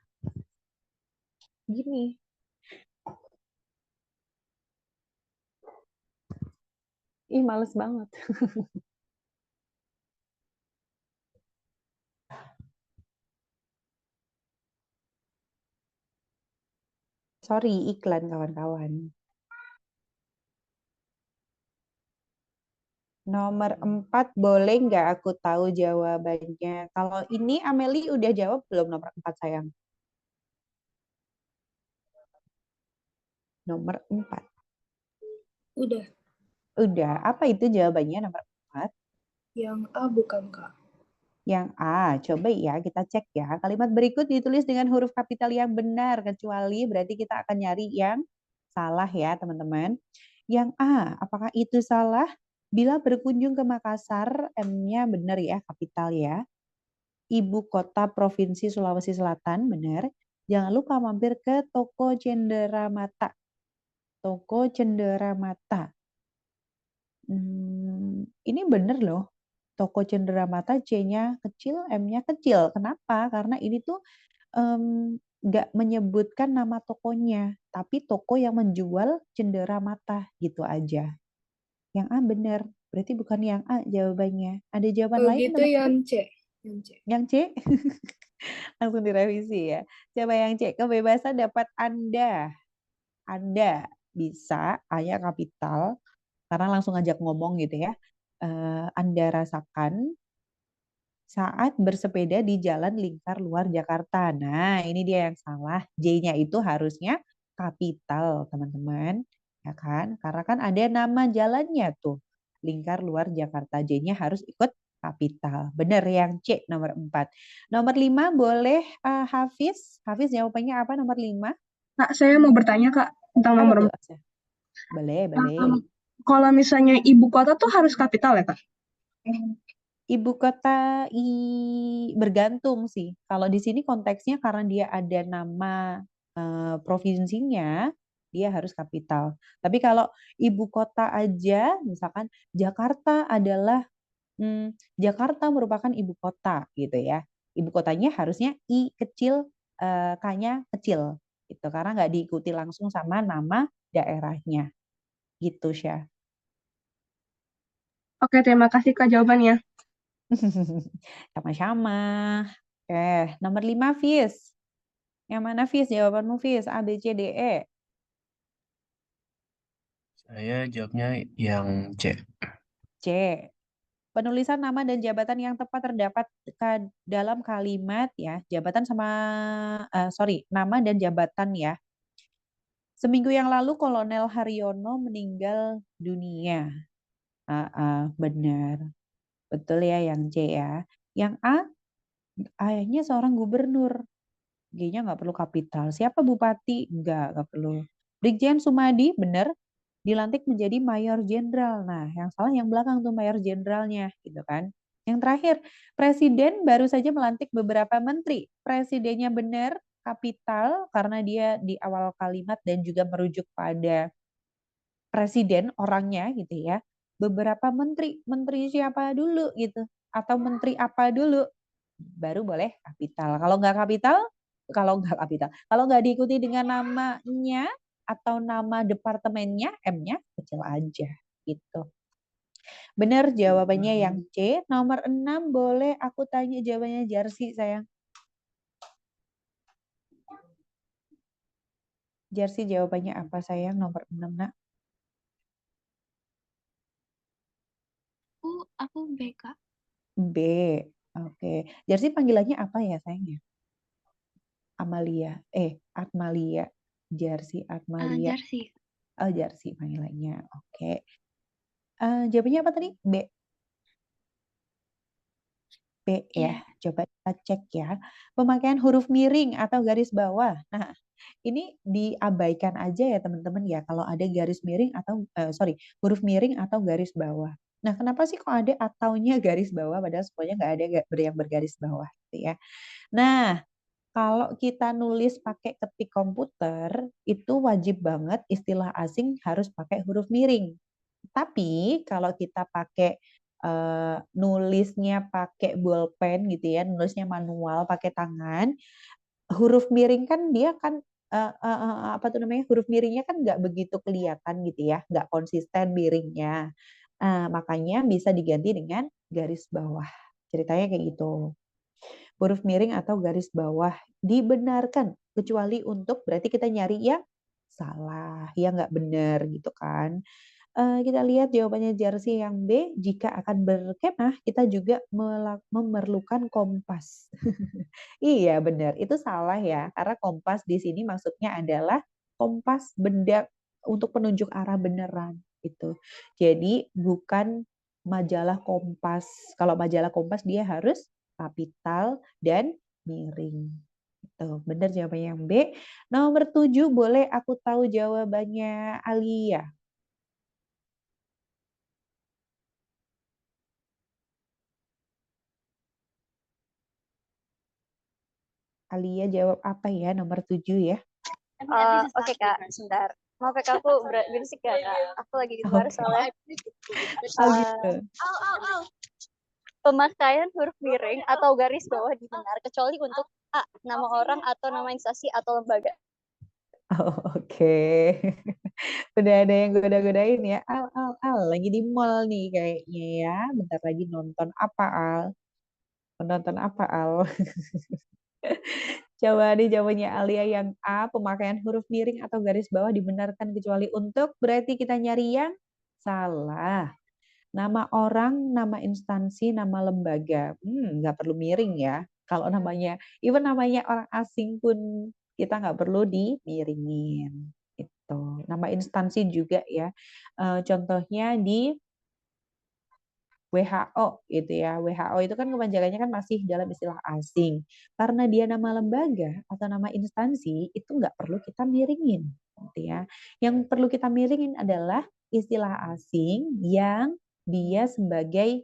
S1: gini. Ih, males banget. Sorry, iklan kawan-kawan. Nomor 4, boleh nggak aku tahu jawabannya? Kalau ini Ameli udah jawab belum nomor 4 sayang? Nomor 4.
S11: Udah.
S1: Udah. Apa itu jawabannya nomor 4?
S11: Yang A bukan Kak.
S1: Yang A, coba ya kita cek ya. Kalimat berikut ditulis dengan huruf kapital yang benar, kecuali berarti kita akan nyari yang salah ya teman-teman. Yang A, apakah itu salah? Bila berkunjung ke Makassar, M-nya benar ya, kapital ya. Ibu kota Provinsi Sulawesi Selatan, benar. Jangan lupa mampir ke Toko Cenderamata. Toko Cenderamata. Ini benar loh. Toko Cenderamata C-nya kecil, M-nya kecil. Kenapa? Karena ini tuh nggak menyebutkan nama tokonya, tapi toko yang menjual cenderamata gitu aja. Yang A benar, berarti bukan yang A jawabannya. Ada jawaban
S11: Kalau
S1: lain
S11: gitu
S1: teman-teman?
S11: yang C.
S1: Yang C? Langsung direvisi ya. Coba yang C, kebebasan dapat Anda. Anda bisa, A-nya kapital, karena langsung ngajak ngomong gitu ya. Anda rasakan saat bersepeda di jalan lingkar luar Jakarta. Nah, ini dia yang salah. J-nya itu harusnya kapital, teman-teman. Ya kan? Karena kan ada nama jalannya tuh. Lingkar luar Jakarta. J-nya harus ikut kapital. Benar yang C nomor 4. Nomor 5 boleh Hafiz. Hafiz jawabannya apa nomor 5?
S2: Kak, saya mau bertanya Kak tentang
S1: Apa
S2: nomor
S1: tuh?
S2: 4.
S1: Boleh, boleh.
S2: Kalau misalnya ibu kota tuh harus kapital ya Kak?
S1: Ibu kota bergantung sih. Kalau di sini konteksnya karena dia ada nama provinsinya, dia harus kapital. Tapi kalau ibu kota aja, misalkan Jakarta adalah Jakarta merupakan ibu kota gitu ya. Ibu kotanya harusnya I kecil, K-nya kecil gitu karena nggak diikuti langsung sama nama daerahnya gitu Syah.
S2: Oke, terima kasih Kak jawabannya.
S1: Sama-sama. Oke, nomor 5 Fis. Yang mana Fis? Jawabanmu Fis. A, B, C, D, E.
S10: Saya jawabnya yang C.
S1: C. Penulisan nama dan jabatan yang tepat terdapat dalam kalimat ya. Jabatan sama, nama dan jabatan ya. Seminggu yang lalu Kolonel Haryono meninggal dunia. Benar. Betul ya yang C ya. Yang A, ayahnya seorang gubernur. G-nya nggak perlu kapital. Siapa bupati? Nggak perlu. Brigjen Sumadi, benar. Dilantik menjadi mayor jenderal. Nah, yang salah yang belakang tuh mayor jenderalnya, gitu kan. Yang terakhir, presiden baru saja melantik beberapa menteri. Presidennya benar, kapital, karena dia di awal kalimat dan juga merujuk pada presiden orangnya gitu ya. Beberapa menteri siapa dulu gitu. Atau menteri apa dulu, baru boleh kapital. Kalau nggak diikuti dengan namanya atau nama departemennya, M-nya kecil aja gitu. Benar jawabannya yang C. Nomor 6 boleh aku tanya jawabannya Jarsi sayang. Jarsi jawabannya apa sayang nomor 6 nak?
S7: Aku B, Kak.
S1: B. Oke. Jarsi panggilannya apa ya sayangnya? Amalia. Atmalia. Jarsi Atmalia.
S7: Jarsi.
S1: Oh, Jarsi panggilannya. Oke. Jawabannya apa tadi? B. B ya. Coba kita cek ya. Pemakaian huruf miring atau garis bawah. Nah, ini diabaikan aja ya teman-teman ya kalau ada garis miring atau huruf miring atau garis bawah. Nah, kenapa sih kok ada ataunya garis bawah padahal semuanya nggak ada yang bergaris bawah gitu ya. Nah, kalau kita nulis pakai ketik komputer, itu wajib banget istilah asing harus pakai huruf miring. Tapi kalau kita pakai nulisnya pakai bolpen gitu ya, nulisnya manual pakai tangan, huruf miring kan dia kan huruf miringnya kan nggak begitu kelihatan gitu ya, nggak konsisten miringnya. Makanya bisa diganti dengan garis bawah. Ceritanya kayak gitu. Huruf miring atau garis bawah dibenarkan kecuali untuk berarti kita nyari yang salah, ya nggak benar gitu kan. Kita lihat jawabannya Jarsi yang B. Jika akan berkemah, kita juga memerlukan kompas. Iya benar, itu salah ya. Karena kompas di sini maksudnya adalah kompas benda untuk penunjuk arah beneran gitu. Jadi bukan majalah Kompas. Kalau majalah Kompas dia harus kapital dan miring. Gitu. Benar jawabannya yang B. Nomor 7 boleh aku tahu jawabannya Alia. Alia jawab apa ya nomor 7 ya?
S4: Oke Kak, sebentar. Maaf ya Kak, aku berisik ya Kak. Aku lagi di luar soalnya.
S1: Gitu.
S4: Pemakaian huruf miring atau garis bawah dibenar kecuali untuk A, nama orang atau nama instansi atau lembaga.
S1: Oke. Udah ada yang goda-godain ya. Al, lagi di mall nih kayaknya ya. Bentar lagi nonton apa Al? Menonton apa Al? Coba nih jawabannya Alia yang A, pemakaian huruf miring atau garis bawah dibenarkan kecuali untuk, berarti kita nyari yang salah. Nama orang, nama instansi, nama lembaga. Nggak perlu miring ya. Kalau namanya, even namanya orang asing pun kita nggak perlu dimiringin. Itu. Nama instansi juga ya. Contohnya di WHO gitu ya. WHO itu kan kepanjangannya kan masih dalam istilah asing. Karena dia nama lembaga atau nama instansi itu nggak perlu kita miringin gitu ya. Yang perlu kita miringin adalah istilah asing yang dia sebagai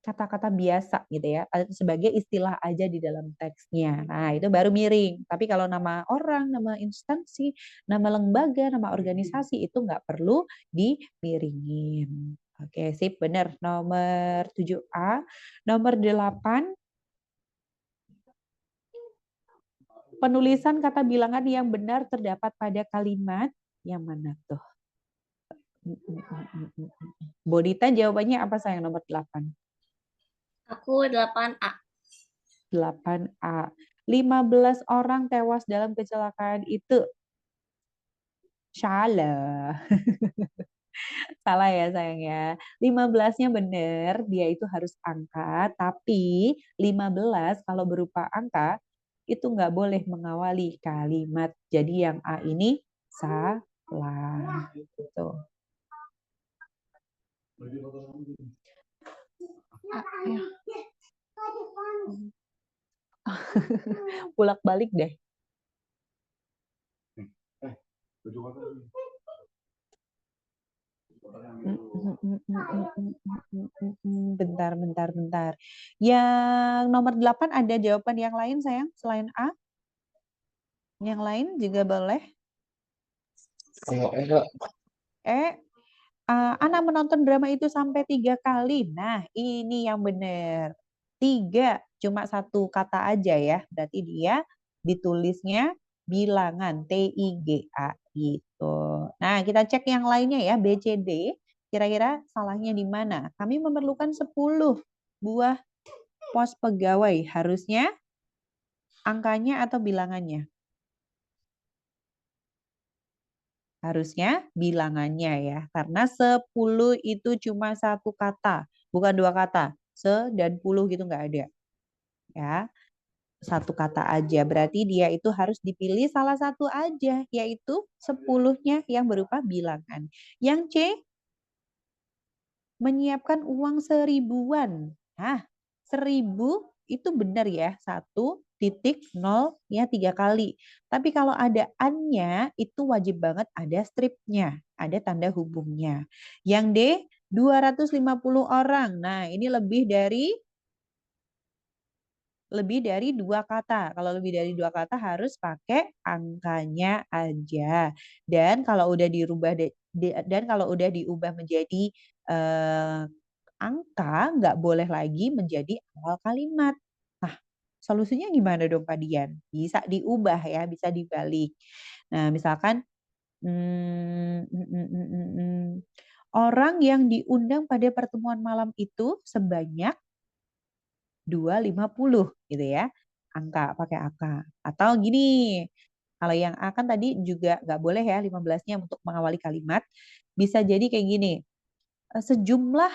S1: kata-kata biasa gitu ya, sebagai istilah aja di dalam teksnya. Nah, itu baru miring. Tapi kalau nama orang, nama instansi, nama lembaga, nama organisasi itu nggak perlu dimiringin. Oke, sip, benar. Nomor 7A. Nomor 8, penulisan kata bilangan yang benar terdapat pada kalimat yang mana tuh? Bodita jawabannya apa sayang nomor 8?
S9: Aku 8A.
S1: 8A. 15 orang tewas dalam kecelakaan itu. Salah. Salah ya sayang ya. 15-nya benar, dia itu harus angka, tapi 15 kalau berupa angka itu nggak boleh mengawali kalimat. Jadi yang A ini salah. Gitu. Bolak-balik deh. Bentar. Yang nomor 8 ada jawaban yang lain sayang selain A? Yang lain juga boleh. Anak menonton drama itu sampai 3 kali. Nah, ini yang benar. 3, cuma satu kata aja ya. Berarti dia ditulisnya bilangan TIGA gitu. Nah, kita cek yang lainnya ya, B, C, D. Kira-kira salahnya di mana? Kami memerlukan 10 buah pos pegawai. Harusnya angkanya atau bilangannya? Harusnya bilangannya ya. Karena 10 itu cuma satu kata, bukan 2 kata. Se dan puluh gitu nggak ada. Ya, satu kata aja. Berarti dia itu harus dipilih salah satu aja, yaitu 10-nya yang berupa bilangan. Yang C, menyiapkan uang 1000-an. Nah, 1000 itu benar ya, 1.0 ya 3 kali. Tapi kalau ada an-nya, itu wajib banget ada stripnya, ada tanda hubungnya. Yang D, 250 orang. Nah, ini lebih dari 2 kata. Kalau lebih dari 2 kata harus pakai angkanya aja. Dan kalau udah diubah menjadi angka, nggak boleh lagi menjadi awal kalimat. Nah, solusinya gimana dong Pak Dian? Bisa diubah ya, bisa dibalik. Nah, misalkan orang yang diundang pada pertemuan malam itu sebanyak 250 gitu ya. Angka, pakai angka. Atau gini, kalau yang A kan tadi juga nggak boleh ya 15-nya untuk mengawali kalimat. Bisa jadi kayak gini, sejumlah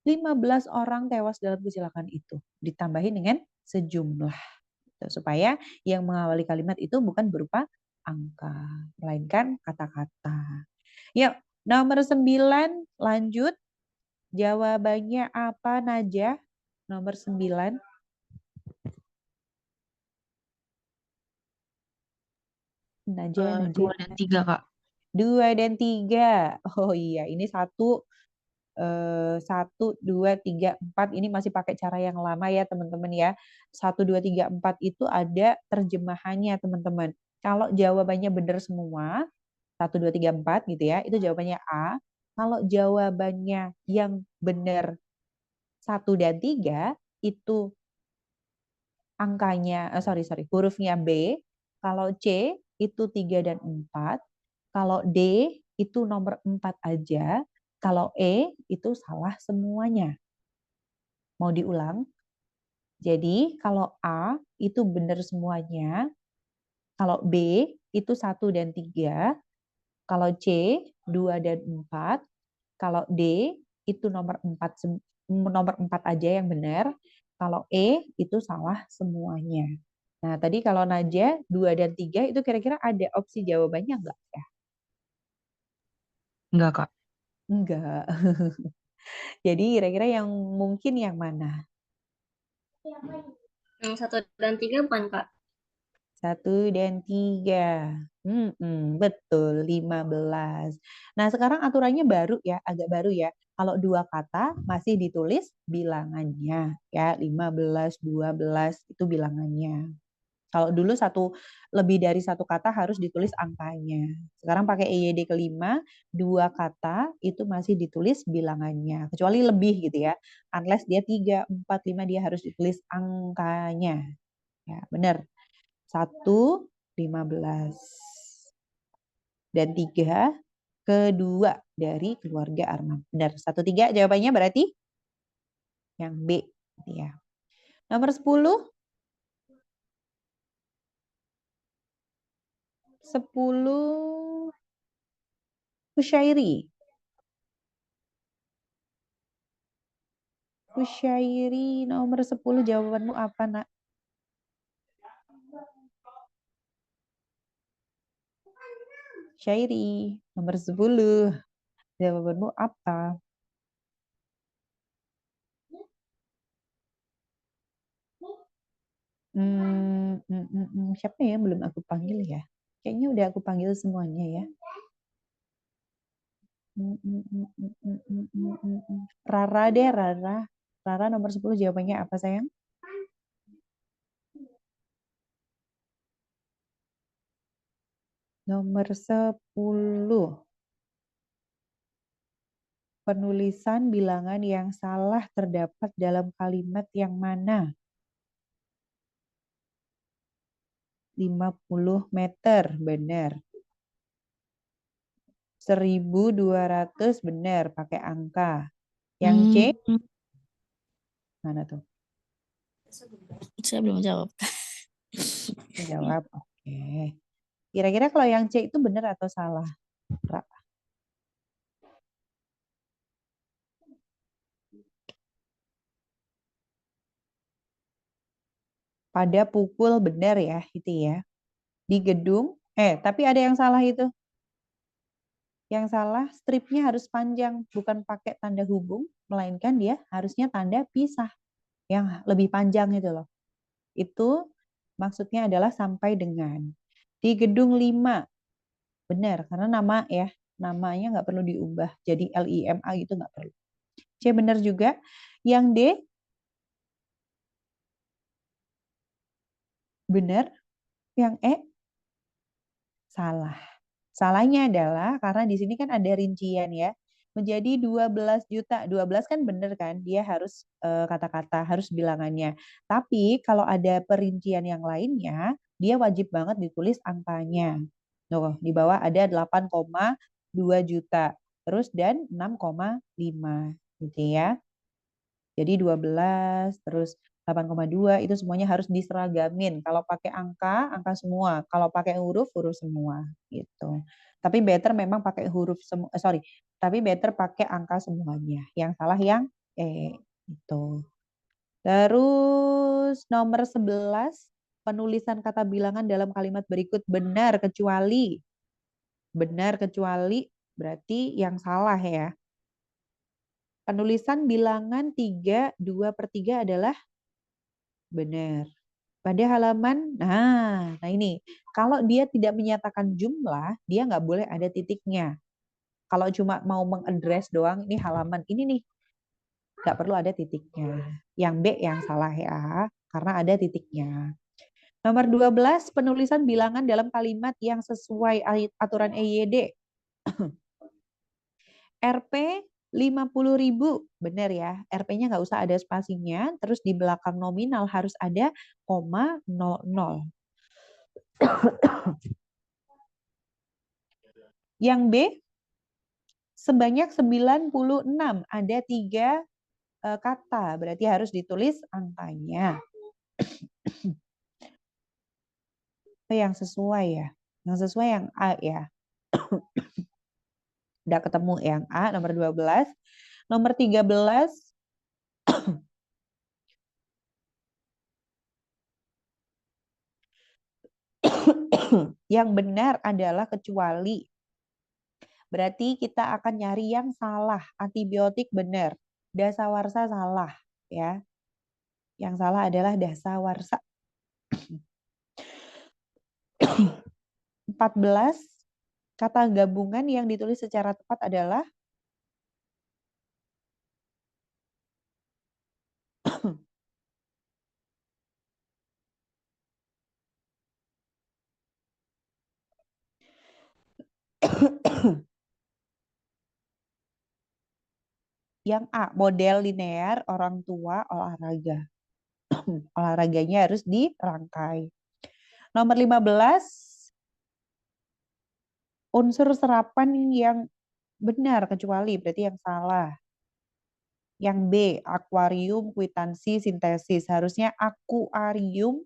S1: 15 orang tewas dalam kecelakaan itu. Ditambahin dengan sejumlah. Supaya yang mengawali kalimat itu bukan berupa angka, melainkan kata-kata. Yuk, nomor 9 lanjut. Jawabannya apa Najah? Nomor 9. Najah.
S12: 2 dan 3, Kak.
S1: 2 dan 3. Oh iya, ini 1, 2, 3, 4. Ini masih pakai cara yang lama ya teman-teman ya. 1, 2, 3, 4 itu ada terjemahannya teman-teman. Kalau jawabannya benar semua, 1, 2, 3, 4 gitu ya, itu jawabannya A. Kalau jawabannya yang benar 1 dan 3, itu angkanya, hurufnya B. Kalau C itu 3 dan 4. Kalau D itu nomor 4 aja. Kalau E itu salah semuanya. Mau diulang? Jadi kalau A itu benar semuanya. Kalau B itu 1 dan 3. Kalau C 2 dan 4. Kalau D itu nomor 4 aja yang benar. Kalau E itu salah semuanya. Nah, tadi kalau Najah 2 dan 3 itu kira-kira ada opsi jawabannya enggak ya?
S12: Enggak, Kak.
S1: Enggak. Jadi kira-kira yang mungkin yang mana?
S9: Yang 1 dan 3 bukan, Kak?
S1: 1 dan 3. Betul, 15. Nah, sekarang aturannya baru ya, agak baru ya. Kalau 2 kata masih ditulis bilangannya ya, 15, 12 itu bilangannya. Kalau dulu lebih dari 1 kata harus ditulis angkanya. Sekarang pakai EYD kelima, 2 kata itu masih ditulis bilangannya. Kecuali lebih gitu ya. Unless dia 3, 4, 5 dia harus ditulis angkanya. Ya, benar. 1, 15. Dan 3, kedua dari keluarga Arman. Benar. 1, 3 jawabannya berarti yang B. Ya. Nomor 10. 10 Kusyairi. Kusyairi nomor 10 jawabanmu apa, Nak? Syairi nomor 10. Jawabanmu apa? Siapa ya yang belum aku panggil ya? Kayaknya udah aku panggil semuanya ya. Rara deh, Rara. Rara nomor 10 jawabannya apa, sayang? Nomor 10. Penulisan bilangan yang salah terdapat dalam kalimat yang mana? 50 meter, benar. 1.200 benar, pakai angka. Yang C? Mana tuh?
S6: Saya belum jawab.
S1: Jawab, oke. Kira-kira kalau yang C itu benar atau salah? Ra? Pada pukul benar ya, itu ya. Di gedung, tapi ada yang salah itu. Yang salah stripnya harus panjang, bukan pakai tanda hubung, melainkan dia harusnya tanda pisah. Yang lebih panjang itu loh. Itu maksudnya adalah sampai dengan. Di gedung 5, benar, karena nama ya, namanya nggak perlu diubah. Jadi LIMA gitu nggak perlu. C benar juga. Yang D? Benar. Yang E? Salah. Salahnya adalah karena di sini kan ada rincian ya. Menjadi 12 juta. 12 kan benar kan? Dia harus kata-kata, harus bilangannya. Tapi kalau ada perincian yang lainnya, dia wajib banget ditulis angkanya. Tuh, di bawah ada 8,2 juta. Terus dan 6,5 gitu ya. Jadi 12 terus 8,2 itu semuanya harus diseragamin. Kalau pakai angka, angka semua. Kalau pakai huruf, huruf semua gitu. Tapi better memang pakai huruf semua, tapi better pakai angka semuanya. Yang salah yang itu. Terus nomor 11, penulisan kata bilangan dalam kalimat berikut benar kecuali berarti yang salah ya. Penulisan bilangan 3, 2/3 adalah benar. Pada halaman, nah ini. Kalau dia tidak menyatakan jumlah, dia nggak boleh ada titiknya. Kalau cuma mau mengadres doang, ini halaman ini nih. Nggak perlu ada titiknya. Yang B yang salah ya, karena ada titiknya. Nomor 12, penulisan bilangan dalam kalimat yang sesuai aturan EYD. RP 50.000, benar ya. RP-nya nggak usah ada spasinya, terus di belakang nominal harus ada koma 00. Yang B, sebanyak 96, ada 3 kata, berarti harus ditulis angkanya. Yang sesuai ya, yang sesuai yang A ya. Udah ketemu yang A, nomor 12. Nomor 13, yang benar adalah kecuali. Berarti kita akan nyari yang salah. Antibiotik benar. Dasawarsa salah. Ya. Yang salah adalah dasawarsa. 14. Kata gabungan yang ditulis secara tepat adalah yang A, model linear, orang tua, olahraga. Olahraganya harus dirangkai. Nomor 15, unsur serapan yang benar kecuali, berarti yang salah. Yang B, akuarium, kwitansi, sintesis. Harusnya akuarium,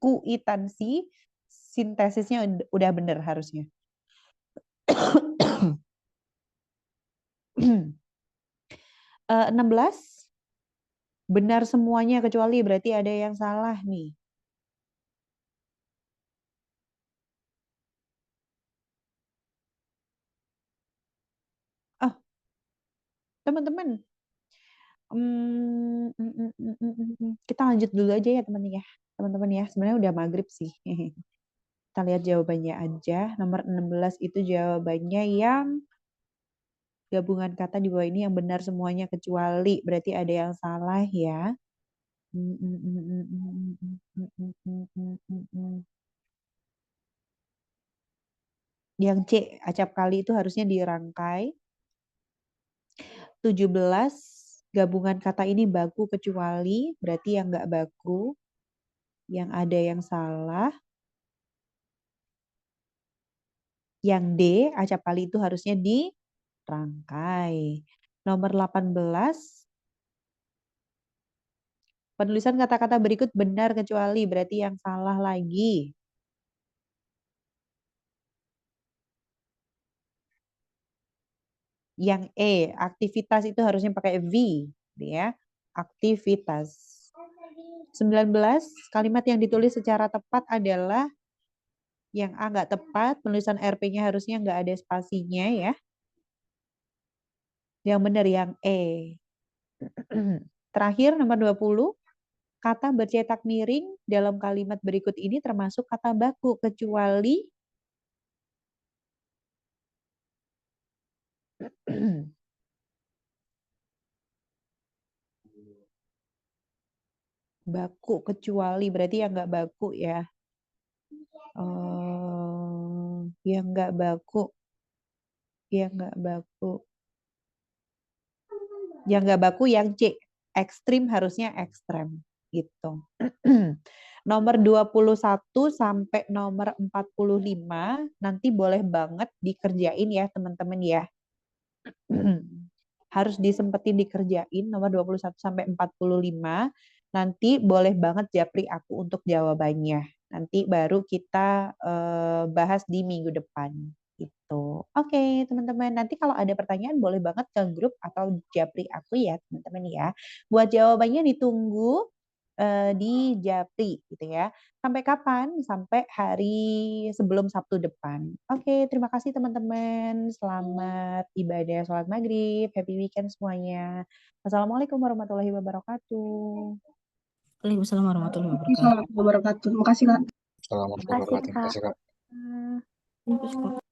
S1: kuitansi, sintesisnya udah benar harusnya. 16, benar semuanya kecuali, berarti ada yang salah nih. Teman-teman, kita lanjut dulu aja ya teman-teman ya. Sebenarnya udah maghrib sih. Kita lihat jawabannya aja. Nomor 16 itu jawabannya yang gabungan kata di bawah ini yang benar semuanya kecuali. Berarti ada yang salah ya. Yang C, acap kali itu harusnya dirangkai. 17, gabungan kata ini baku kecuali, berarti yang nggak baku. Yang ada yang salah. Yang D, acap kali itu harusnya dirangkai. Nomor 18, penulisan kata-kata berikut benar kecuali, berarti yang salah lagi. Yang E, aktivitas itu harusnya pakai V, ya. Aktivitas. 19, kalimat yang ditulis secara tepat adalah yang A nggak tepat, penulisan RP-nya harusnya nggak ada spasinya ya. Yang benar yang E. Terakhir nomor 20, kata bercetak miring dalam kalimat berikut ini termasuk kata baku kecuali baku kecuali, berarti yang nggak baku ya. Yang nggak baku. Yang nggak baku. Yang nggak baku yang C. Ekstrim harusnya ekstrem. Gitu. Nomor 21 sampai nomor 45 nanti boleh banget dikerjain ya teman-teman ya. Harus disempetin dikerjain nomor 21 sampai 45. Nanti boleh banget japri aku untuk jawabannya. Nanti baru kita bahas di minggu depan. Gitu. Oke, teman-teman. Nanti kalau ada pertanyaan boleh banget ke grup atau japri aku ya, teman-teman ya. Buat jawabannya ditunggu di japri gitu ya. Sampai kapan? Sampai hari sebelum Sabtu depan. Oke, terima kasih teman-teman. Selamat ibadah sholat maghrib. Happy weekend semuanya. Wassalamualaikum warahmatullahi wabarakatuh.
S6: Waalaikumsalam warahmatullahi wabarakatuh.
S2: Assalamualaikum warahmatullahi wabarakatuh. Makasih, Kak.
S10: Assalamualaikum warahmatullahi wabarakatuh. Terima kasih, Kak.
S6: Terima kasih, Kak.